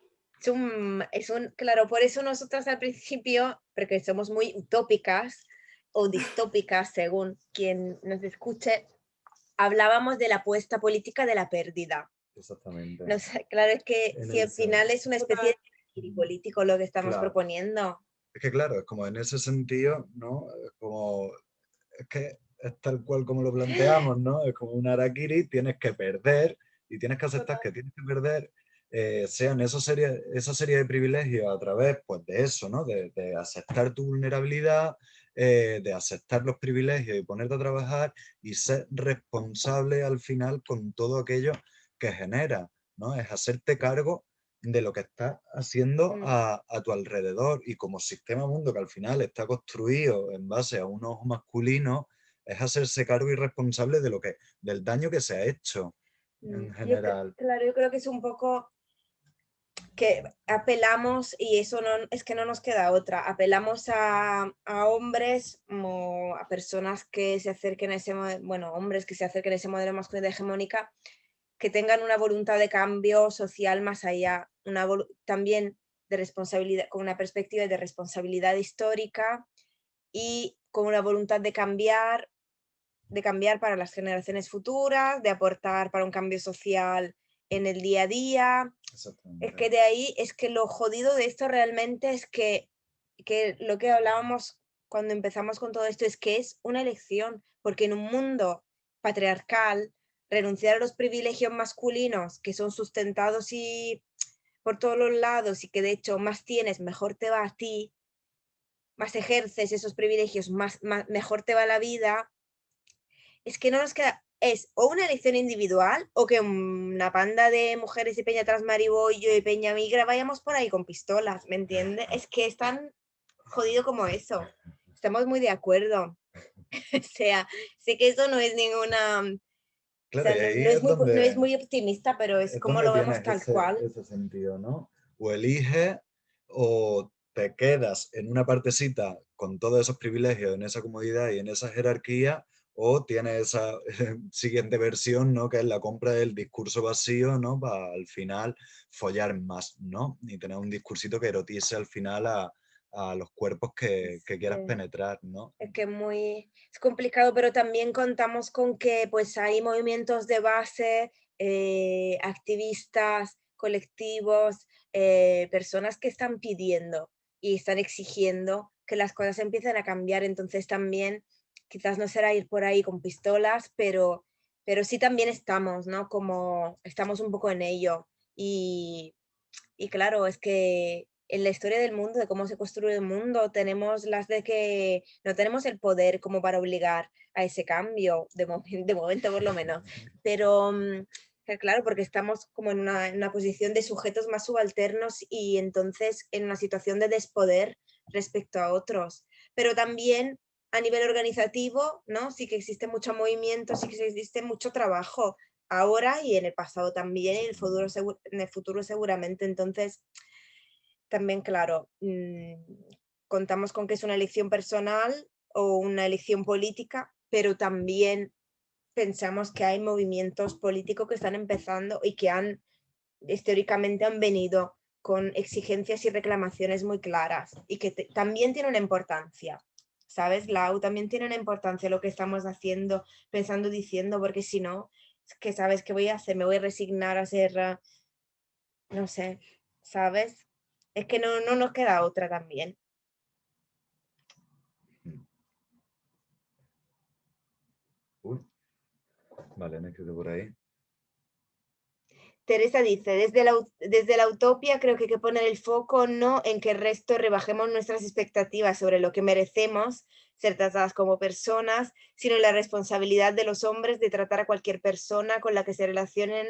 Claro, por eso nosotras al principio, porque somos muy utópicas o distópicas, según quien nos escuche, hablábamos de la apuesta política de la pérdida. Exactamente. Claro, es que En si al ese- final es una especie de político lo que estamos Claro. proponiendo. Es que claro, es como en ese sentido, ¿no? Es que es tal cual como lo planteamos, ¿no? Es como un harakiri, tienes que perder y tienes que aceptar Total. que tienes que perder, sean esa serie de privilegios a través, pues, de eso, ¿no? De aceptar tu vulnerabilidad, de aceptar los privilegios y ponerte a trabajar y ser responsable al final con todo aquello que genera, ¿no? Es hacerte cargo de lo que estás haciendo a tu alrededor, y como sistema mundo que al final está construido en base a un ojo masculino, es hacerse cargo y responsable de del daño que se ha hecho en general. Claro, yo creo que es un poco que apelamos, y eso no, es que no nos queda otra, apelamos a hombres o a personas que se acerquen a ese, bueno, hombres que se acerquen a ese modelo masculino hegemónica, que tengan una voluntad de cambio social más allá, también de responsabilidad, con una perspectiva de responsabilidad histórica y con una voluntad de cambiar para las generaciones futuras, de aportar para un cambio social en el día a día. Es que de ahí, es que lo jodido de esto realmente es que lo que hablábamos cuando empezamos con todo esto es que es una elección, porque en un mundo patriarcal, renunciar a los privilegios masculinos que son sustentados y por todos los lados, y que de hecho más tienes, mejor te va a ti, más ejerces esos privilegios, mejor te va la vida. Es que no nos queda, es o una elección individual o que una panda de mujeres de Peña Tras Maribollo y Peña Migra vayamos por ahí con pistolas, ¿me entiendes? Es que es tan jodido como eso. Estamos muy de acuerdo. O sea, sé que eso no es ninguna... Claro, O sea, y ahí no es muy optimista, pero es como lo vemos tienes tal cual. ese sentido, ¿no? O eliges o te quedas en una partecita con todos esos privilegios, en esa comodidad y en esa jerarquía, o tienes esa siguiente versión, ¿no? Que es la compra del discurso vacío, ¿no? Para al final follar más, ¿no? Y tener un discursito que erotice al final a los cuerpos que quieras penetrar, ¿no? Es que es complicado, pero también contamos con que pues hay movimientos de base, activistas, colectivos, personas que están pidiendo y están exigiendo que las cosas empiecen a cambiar. Entonces también quizás no será ir por ahí con pistolas, pero sí también estamos, ¿no? Como estamos un poco en ello. Y claro, es que en la historia del mundo, de cómo se construye el mundo, tenemos las de que no tenemos el poder como para obligar a ese cambio, de momento por lo menos. Pero claro, porque estamos como en una posición de sujetos más subalternos y entonces en una situación de despoder respecto a otros. Pero también a nivel organizativo, ¿no? Sí que existe mucho movimiento, sí que existe mucho trabajo ahora y en el pasado también, y en el futuro seguramente. Entonces, también, claro, contamos con que es una elección personal o una elección política, pero también pensamos que hay movimientos políticos que están empezando y que históricamente han venido con exigencias y reclamaciones muy claras y que también tiene una importancia. ¿Sabes, Lau? También tiene una importancia lo que estamos haciendo, pensando, diciendo, porque si no, que sabes qué voy a hacer, me voy a resignar a ser, no sé, ¿sabes? Es que no nos queda otra también. Uy. Vale, me he escrito por ahí. Teresa dice, desde la utopía creo que hay que poner el foco no en que el resto rebajemos nuestras expectativas sobre lo que merecemos ser tratadas como personas, sino en la responsabilidad de los hombres de tratar a cualquier persona con la que se relacionen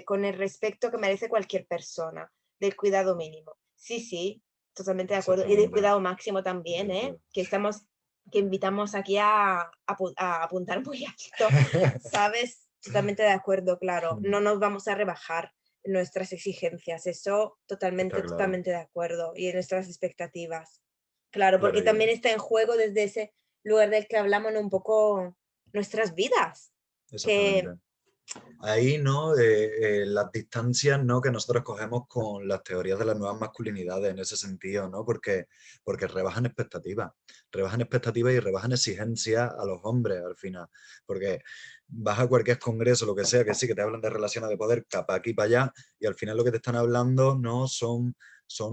con el respeto que merece cualquier persona, del cuidado mínimo. Sí, sí, totalmente de acuerdo. Y del cuidado máximo también, que invitamos aquí a apuntar muy alto, ¿sabes? Totalmente de acuerdo, claro. No nos vamos a rebajar nuestras exigencias, eso totalmente de acuerdo. Y en nuestras expectativas. Claro, porque también está en juego desde ese lugar del que hablamos un poco nuestras vidas. Exactamente. Ahí, ¿no? Las distancias, ¿no? Que nosotros cogemos con las teorías de las nuevas masculinidades en ese sentido, ¿no? Porque rebajan expectativas y rebajan exigencias a los hombres al final. Porque vas a cualquier congreso, lo que sea, que sí, que te hablan de relaciones de poder, para aquí, para allá, y al final lo que te están hablando, ¿no? Son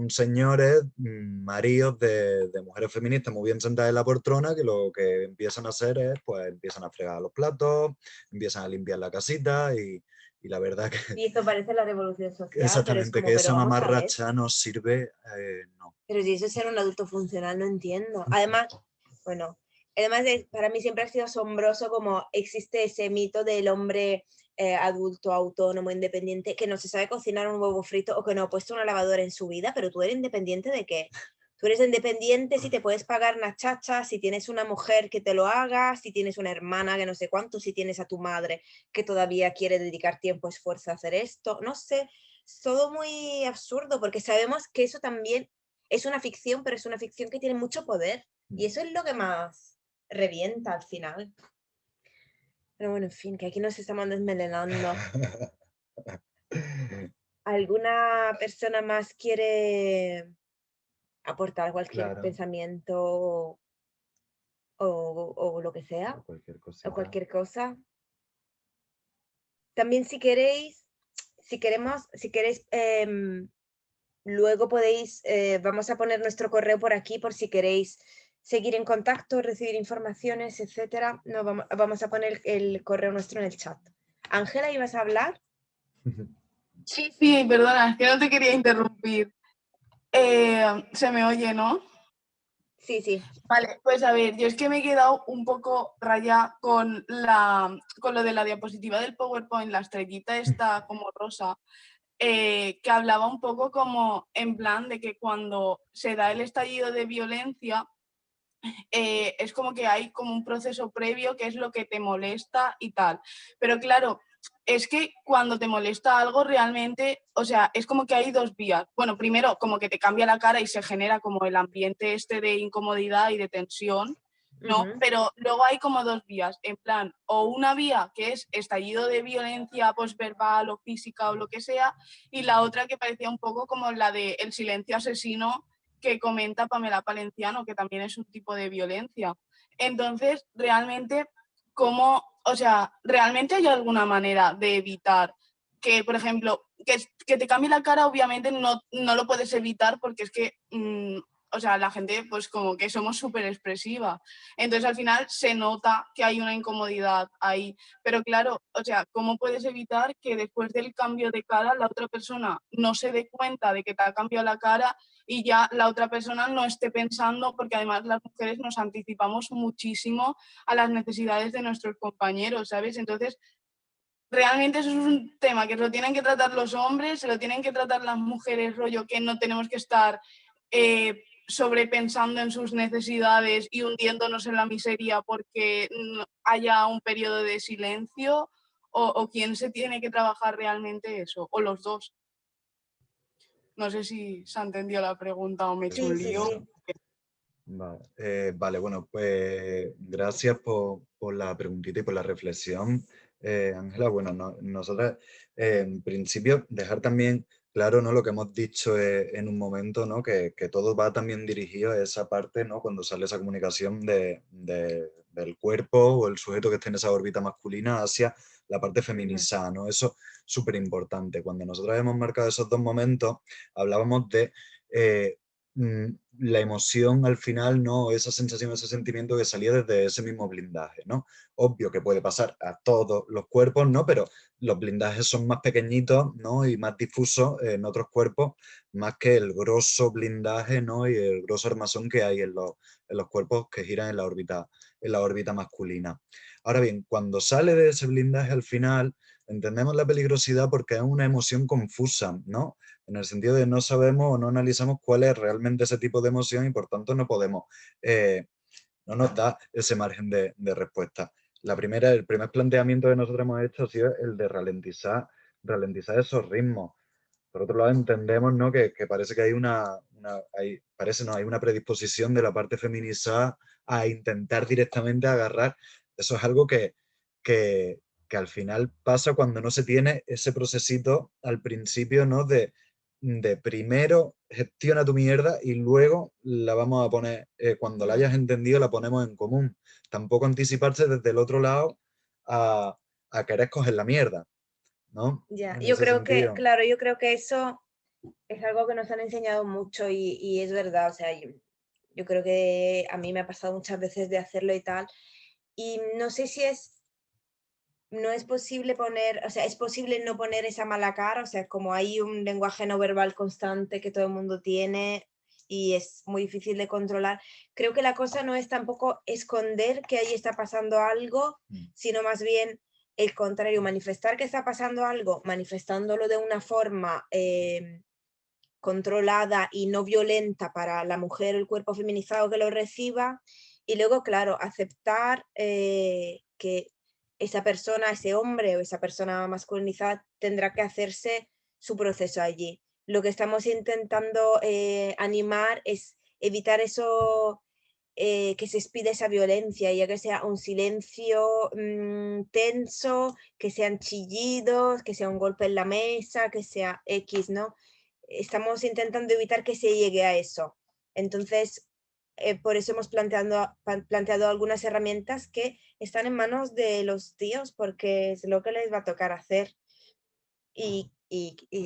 señores, maridos de mujeres feministas muy bien sentadas en la poltrona, que lo que empiezan a hacer es, pues, empiezan a fregar los platos, empiezan a limpiar la casita y la verdad que... Y esto parece la revolución social. Exactamente, pero es como, que esa pero vamos a ver. mamarracha nos sirve, no. Pero si eso es ser un adulto funcional, no entiendo. Además, bueno, para mí siempre ha sido asombroso como existe ese mito del hombre adulto, autónomo, independiente, que no se sabe cocinar un huevo frito o que no ha puesto una lavadora en su vida, pero tú eres independiente ¿de qué? Tú eres independiente si te puedes pagar una chacha, si tienes una mujer que te lo haga, si tienes una hermana que no sé cuánto, si tienes a tu madre que todavía quiere dedicar tiempo, esfuerzo a hacer esto, no sé, es todo muy absurdo porque sabemos que eso también es una ficción, pero es una ficción que tiene mucho poder y eso es lo que más revienta al final. Pero bueno, en fin, que aquí nos estamos desmelenando. ¿Alguna persona más quiere aportar cualquier pensamiento o lo que sea? O cualquier cosa. También si queréis, luego podéis, vamos a poner nuestro correo por aquí por si queréis seguir en contacto, recibir informaciones, etcétera. No, vamos a poner el correo nuestro en el chat. Ángela, ¿ibas a hablar? Sí, perdona, es que no te quería interrumpir. Se me oye, ¿no? Sí, sí. Vale, pues a ver, yo es que me he quedado un poco rayada con lo de la diapositiva del PowerPoint, la estrellita esta como rosa, que hablaba un poco como en plan de que cuando se da el estallido de violencia, es como que hay como un proceso previo que es lo que te molesta y tal. Pero claro, es que cuando te molesta algo realmente, o sea, es como que hay dos vías. Bueno, primero como que te cambia la cara y se genera como el ambiente este de incomodidad y de tensión, ¿no? Pero luego hay como dos vías, en plan, o una vía que es estallido de violencia pues verbal o física o lo que sea, y la otra que parecía un poco como la de el silencio asesino que comenta Pamela Palenciano, que también es un tipo de violencia. Entonces, realmente, ¿realmente hay alguna manera de evitar que, por ejemplo, que te cambie la cara? Obviamente no lo puedes evitar porque es que, la gente pues como que somos súper expresiva. Entonces, al final se nota que hay una incomodidad ahí. Pero claro, ¿cómo puedes evitar que después del cambio de cara la otra persona no se dé cuenta de que te ha cambiado la cara y ya la otra persona no esté pensando, porque además las mujeres nos anticipamos muchísimo a las necesidades de nuestros compañeros, ¿sabes? Entonces, realmente eso es un tema que lo tienen que tratar los hombres, se lo tienen que tratar las mujeres, rollo que no tenemos que estar sobrepensando en sus necesidades y hundiéndonos en la miseria porque haya un periodo de silencio, o quién se tiene que trabajar realmente eso, o los dos. No sé si se ha entendido la pregunta o me he hecho un lío. Sí. Vale, bueno, pues gracias por la preguntita y por la reflexión, Ángela. Bueno, nosotros en principio dejar también claro, ¿no?, lo que hemos dicho en un momento, ¿no?, que todo va también dirigido a esa parte, ¿no?, cuando sale esa comunicación del cuerpo o el sujeto que esté en esa órbita masculina hacia la parte feminizada, ¿no? Eso es súper importante. Cuando nosotros hemos marcado esos dos momentos, hablábamos de la emoción al final, ¿no? Esa sensación, ese sentimiento que salía desde ese mismo blindaje, ¿no? Obvio que puede pasar a todos los cuerpos, ¿no? Pero los blindajes son más pequeñitos, ¿no? Y más difusos en otros cuerpos, más que el grosso blindaje, ¿no? Y el grosso armazón que hay en los cuerpos que giran en la órbita masculina. Ahora bien, cuando sale de ese blindaje al final, entendemos la peligrosidad porque es una emoción confusa, ¿no? En el sentido de no sabemos o no analizamos cuál es realmente ese tipo de emoción y por tanto no podemos, no nos da ese margen de respuesta. El primer planteamiento que nosotros hemos hecho ha sido el de ralentizar esos ritmos. Por otro lado, entendemos, ¿no? que parece que hay hay una predisposición de la parte feminizada a intentar directamente agarrar. Eso es algo que, que al final pasa cuando no se tiene ese procesito al principio, ¿no? de primero gestiona tu mierda y luego la vamos a poner, cuando la hayas entendido, la ponemos en común. Tampoco anticiparse desde el otro lado a querer coger la mierda, ¿no? Ya, En yo ese creo que, sentido. claro, yo creo que eso es algo que nos han enseñado mucho y es verdad, o sea, yo creo que a mí me ha pasado muchas veces de hacerlo y tal, y no sé si no es posible poner, o sea, es posible no poner esa mala cara, o sea, como hay un lenguaje no verbal constante que todo el mundo tiene y es muy difícil de controlar. Creo que la cosa no es tampoco esconder que ahí está pasando algo, sino más bien el contrario, manifestar que está pasando algo, manifestándolo de una forma controlada y no violenta para la mujer, el cuerpo feminizado que lo reciba, y luego, claro, aceptar que esa persona, ese hombre o esa persona masculinizada tendrá que hacerse su proceso allí. Lo que estamos intentando animar es evitar eso, que se expide esa violencia, ya que sea un silencio tenso, que sean chillidos, que sea un golpe en la mesa, que sea X, ¿no? Estamos intentando evitar que se llegue a eso. Entonces, por eso hemos planteado algunas herramientas que están en manos de los tíos, porque es lo que les va a tocar hacer. Y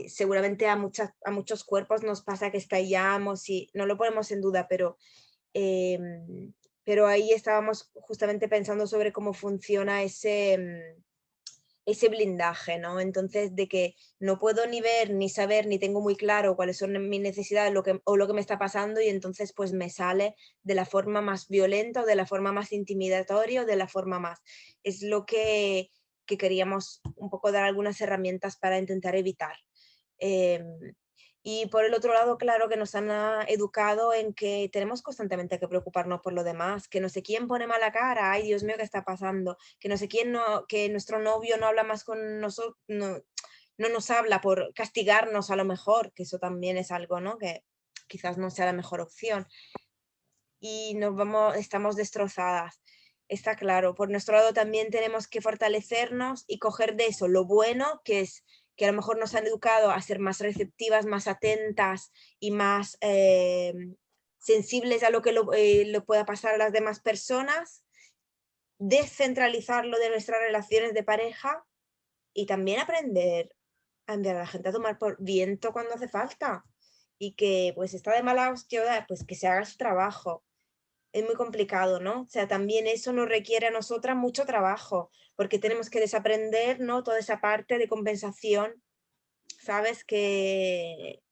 seguramente a muchos cuerpos nos pasa que estallamos y no lo ponemos en duda, pero ahí estábamos justamente pensando sobre cómo funciona ese blindaje, ¿no? Entonces, de que no puedo ni ver, ni saber, ni tengo muy claro cuáles son mis necesidades o lo que me está pasando, y entonces pues me sale de la forma más violenta o de la forma más intimidatoria o de la forma más. Es lo que queríamos un poco dar algunas herramientas para intentar evitar. Y por el otro lado, claro que nos han educado en que tenemos constantemente que preocuparnos por lo demás, que no sé quién pone mala cara, ay Dios mío, ¿qué está pasando? Que no sé quién, que nuestro novio no habla más con nosotros, no nos habla por castigarnos a lo mejor, que eso también es algo, ¿no? Que quizás no sea la mejor opción. Y estamos destrozadas. Está claro. Por nuestro lado también tenemos que fortalecernos y coger de eso lo bueno, que es que a lo mejor nos han educado a ser más receptivas, más atentas y más sensibles a lo que lo pueda pasar a las demás personas, descentralizarlo de nuestras relaciones de pareja y también aprender a enviar a la gente a tomar por viento cuando hace falta, y que pues está de mala hostia, pues que se haga su trabajo. Es muy complicado, ¿no? O sea, también eso nos requiere a nosotras mucho trabajo, porque tenemos que desaprender, ¿no? Toda esa parte de compensación, ¿sabes? Que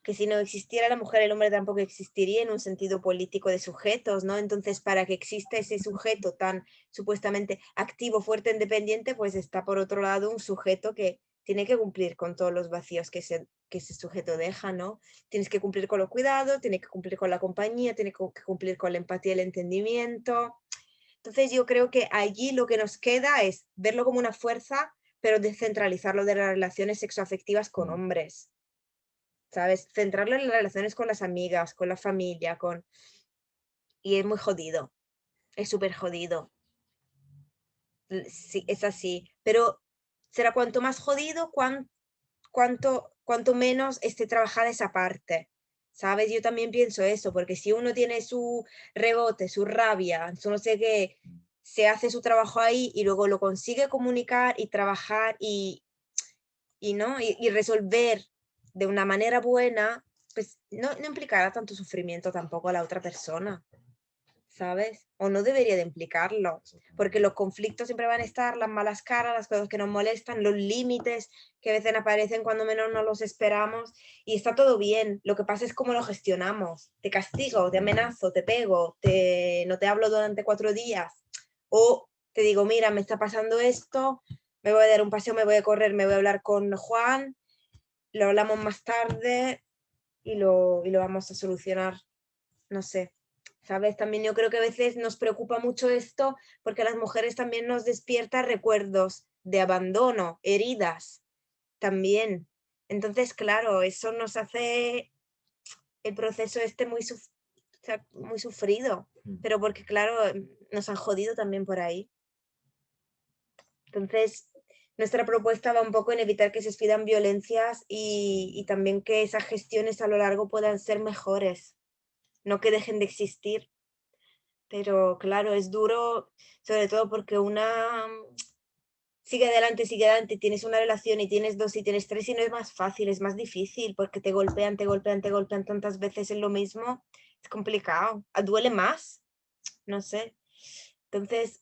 si no existiera la mujer, el hombre tampoco existiría en un sentido político de sujetos, ¿no? Entonces, para que exista ese sujeto tan supuestamente activo, fuerte, independiente, pues está por otro lado un sujeto que tiene que cumplir con todos los vacíos que ese sujeto deja, ¿no? Tienes que cumplir con los cuidados, tienes que cumplir con la compañía, tienes que cumplir con la empatía y el entendimiento. Entonces, yo creo que allí lo que nos queda es verlo como una fuerza, pero descentralizarlo de las relaciones sexoafectivas con hombres. ¿Sabes? Centrarlo en las relaciones con las amigas, con la familia, y es muy jodido, es súper jodido. Sí, es así, pero será cuanto más jodido, cuanto menos esté trabajada esa parte, ¿sabes? Yo también pienso eso, porque si uno tiene su rebote, su rabia, su no sé qué, se hace su trabajo ahí y luego lo consigue comunicar y trabajar ¿no? y resolver de una manera buena, pues no implicará tanto sufrimiento tampoco a la otra persona, ¿sabes? O no debería de implicarlo, porque los conflictos siempre van a estar, las malas caras, las cosas que nos molestan, los límites que a veces aparecen cuando menos nos los esperamos, y está todo bien. Lo que pasa es cómo lo gestionamos. Te castigo, te amenazo, te pego, no te hablo durante 4 días, o te digo, mira, me está pasando esto, me voy a dar un paseo, me voy a correr, me voy a hablar con Juan, lo hablamos más tarde y lo vamos a solucionar, no sé. ¿Sabes? También yo creo que a veces nos preocupa mucho esto porque a las mujeres también nos despierta recuerdos de abandono, heridas, también. Entonces, claro, eso nos hace el proceso muy sufrido, pero porque, claro, nos han jodido también por ahí. Entonces, nuestra propuesta va un poco en evitar que se expidan violencias y también que esas gestiones a lo largo puedan ser mejores, no que dejen de existir. Pero claro, es duro, sobre todo porque una sigue adelante, tienes una relación y tienes 2 y tienes 3 y no es más fácil, es más difícil porque te golpean tantas veces en lo mismo, es complicado, duele más, no sé. Entonces,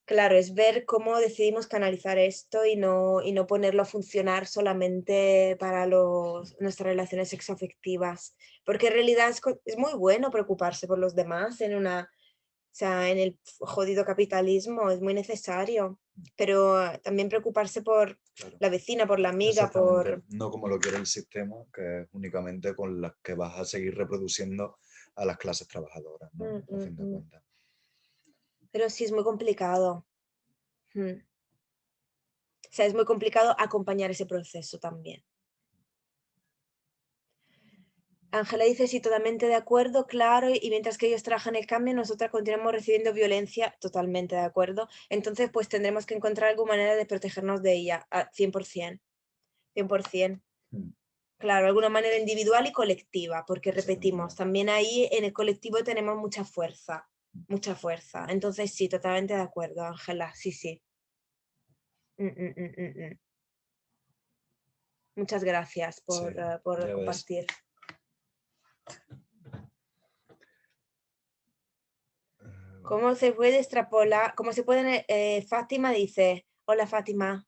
claro, es ver cómo decidimos canalizar esto y no ponerlo a funcionar solamente para nuestras relaciones sexoafectivas, porque en realidad es muy bueno preocuparse por los demás en el jodido capitalismo, es muy necesario, pero también preocuparse por la vecina, por la amiga, por... No como lo quiere el sistema, que es únicamente con las que vas a seguir reproduciendo a las clases trabajadoras, ¿no? A fin de cuentas. Pero sí es muy complicado. O sea, es muy complicado acompañar ese proceso también. Ángela dice, sí, totalmente de acuerdo, claro, y mientras que ellos trabajan el cambio, nosotras continuamos recibiendo violencia, totalmente de acuerdo. Entonces, pues tendremos que encontrar alguna manera de protegernos de ella, 100%. 100%. Claro, alguna manera individual y colectiva, porque repetimos, también ahí en el colectivo tenemos mucha fuerza. Entonces, sí, totalmente de acuerdo, Ángela, sí. Muchas gracias por compartir. ¿Cómo se puede extrapolar? ¿Cómo se puede? Fátima dice, hola Fátima,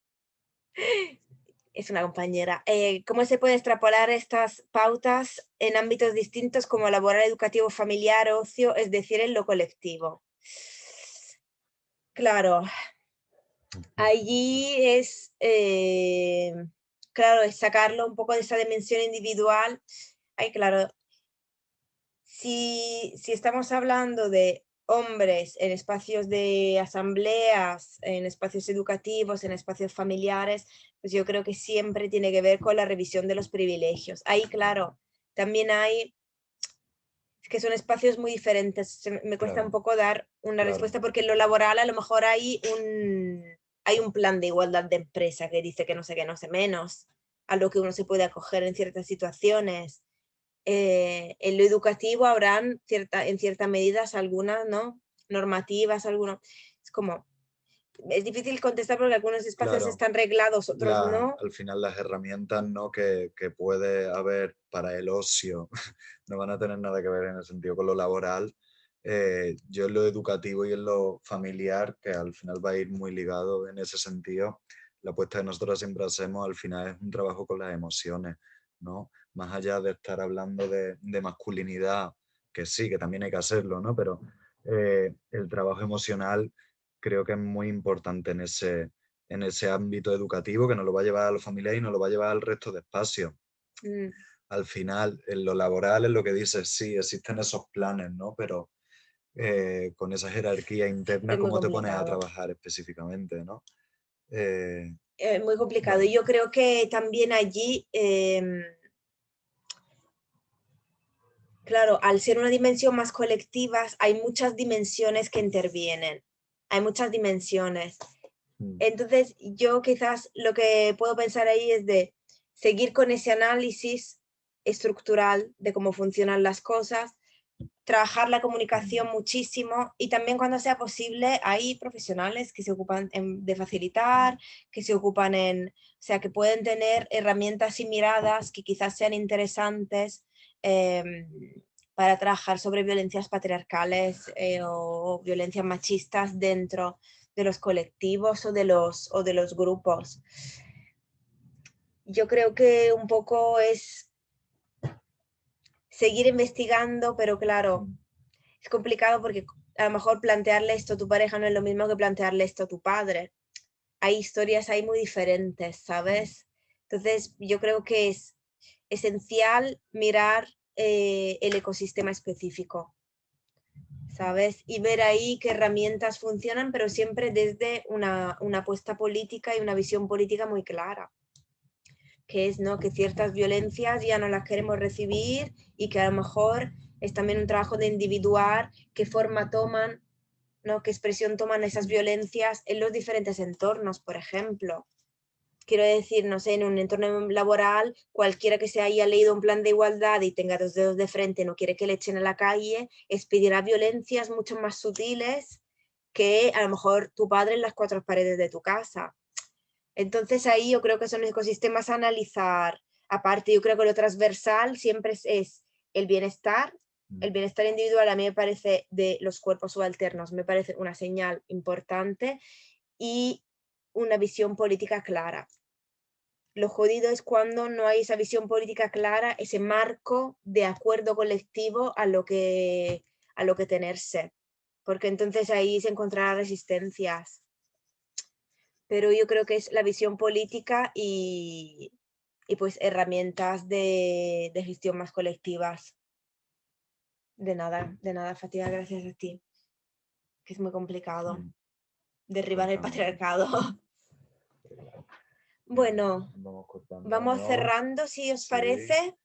es una compañera. ¿Cómo se puede extrapolar estas pautas en ámbitos distintos como laboral, educativo, familiar, ocio, es decir, en lo colectivo? Claro, allí es, claro, es sacarlo un poco de esa dimensión individual. Ay, claro, si estamos hablando de hombres en espacios de asambleas, en espacios educativos, en espacios familiares, pues yo creo que siempre tiene que ver con la revisión de los privilegios. Ahí, claro, también es que son espacios muy diferentes. Me cuesta un poco dar una respuesta porque en lo laboral a lo mejor hay un plan de igualdad de empresa que dice que no sé qué, no sé menos, a lo que uno se puede acoger en ciertas situaciones. En lo educativo habrán en ciertas medidas algunas, ¿no? Normativas, algunos. Es como, es difícil contestar porque algunos espacios están reglados, otros no. Al final las herramientas, ¿no? que puede haber para el ocio no van a tener nada que ver en el sentido con lo laboral. Yo en lo educativo y en lo familiar, que al final va a ir muy ligado en ese sentido, la apuesta que nosotros siempre hacemos al final es un trabajo con las emociones, ¿no? Más allá de estar hablando de masculinidad, que sí, que también hay que hacerlo, ¿no? Pero el trabajo emocional creo que es muy importante en ese ámbito educativo, que nos lo va a llevar a los familiares y nos lo va a llevar al resto de espacios. Al final, en lo laboral, es lo que dices, sí, existen esos planes, ¿no? Pero con esa jerarquía interna, ¿cómo te pones a trabajar específicamente, ¿no? Es muy complicado. Y yo creo que también allí, claro, al ser una dimensión más colectiva, hay muchas dimensiones que intervienen. Hay muchas dimensiones. Entonces, yo quizás lo que puedo pensar ahí es de seguir con ese análisis estructural de cómo funcionan las cosas, trabajar la comunicación muchísimo y también cuando sea posible hay profesionales que se ocupan de facilitar, que se ocupan o sea, que pueden tener herramientas y miradas que quizás sean interesantes para trabajar sobre violencias patriarcales o violencias machistas dentro de los colectivos o de los grupos. Yo creo que un poco es seguir investigando, pero claro, es complicado porque a lo mejor plantearle esto a tu pareja no es lo mismo que plantearle esto a tu padre. Hay historias ahí muy diferentes, ¿sabes? Entonces yo creo que es esencial mirar el ecosistema específico, ¿sabes? Y ver ahí qué herramientas funcionan, pero siempre desde una apuesta política y una visión política muy clara, que es, ¿no?, que ciertas violencias ya no las queremos recibir y que a lo mejor es también un trabajo de individuar qué forma toman, ¿no?, qué expresión toman esas violencias en los diferentes entornos, por ejemplo. Quiero decir, no sé, en un entorno laboral, cualquiera que se haya leído un plan de igualdad y tenga 2 dedos de frente, no quiere que le echen a la calle, expedirá violencias mucho más sutiles que a lo mejor tu padre en las 4 paredes de tu casa. Entonces ahí yo creo que son ecosistemas a analizar. Aparte, yo creo que lo transversal siempre es el bienestar. El bienestar individual a mí me parece, de los cuerpos subalternos, me parece una señal importante y una visión política clara. Lo jodido es cuando no hay esa visión política clara, ese marco de acuerdo colectivo a lo que tenerse, porque entonces ahí se encontrarán resistencias. Pero yo creo que es la visión política y pues herramientas de gestión más colectivas. De nada, Fátima, gracias a ti, que es muy complicado derribar el patriarcado. Bueno, vamos cerrando, si os parece.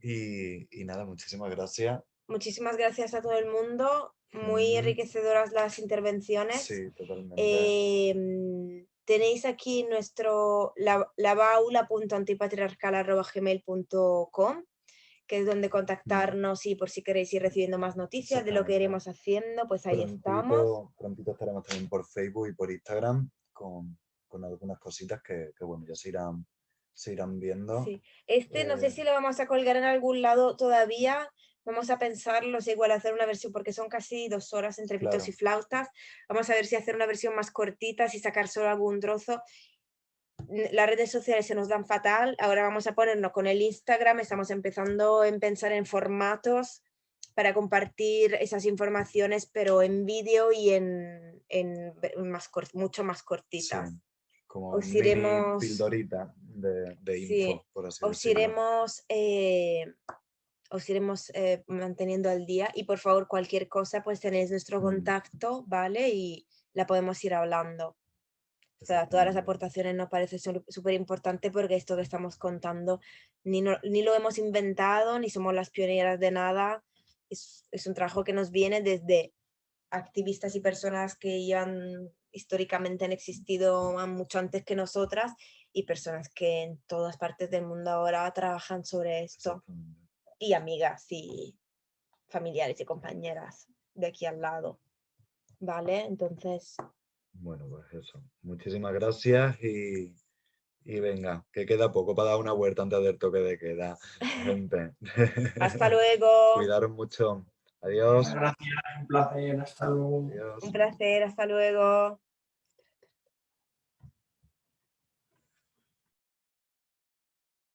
Y nada, muchísimas gracias. Muchísimas gracias a todo el mundo, muy enriquecedoras las intervenciones. Sí, totalmente. Tenéis aquí nuestro lavaula.antipatriarcal@gmail.com, que es donde contactarnos y por si queréis ir recibiendo más noticias de lo que iremos haciendo, pues ahí estamos. Prontito estaremos también por Facebook y por Instagram con algunas cositas que bueno, ya se irán viendo. Sí. No sé si lo vamos a colgar en algún lado todavía. Vamos a pensarlo, si igual hacer una versión, porque son casi 2 horas entre pitos y flautas. Vamos a ver si hacer una versión más cortita, si sacar solo algún trozo. Las redes sociales se nos dan fatal. Ahora vamos a ponernos con el Instagram. Estamos empezando a pensar en formatos para compartir esas informaciones, pero en vídeo y mucho más cortitas. Sí, como Os mini iremos... pildorita de info, por así decirlo. Os iremos decirlo. manteniendo al día y por favor cualquier cosa pues tenéis nuestro contacto, ¿vale? Y la podemos ir hablando. O sea, todas las aportaciones nos parece súper importante porque esto que estamos contando ni lo hemos inventado, ni somos las pioneras de nada. Es un trabajo que nos viene desde activistas y personas que históricamente han existido mucho antes que nosotras y personas que en todas partes del mundo ahora trabajan sobre esto. Y amigas y familiares y compañeras de aquí al lado. ¿Vale? Entonces... Bueno, pues eso. Muchísimas gracias y venga, que queda poco para dar una vuelta antes del toque de queda, gente. Hasta luego. Cuidaros mucho. Adiós. Gracias, un placer. Hasta luego. Adiós. Un placer, hasta luego.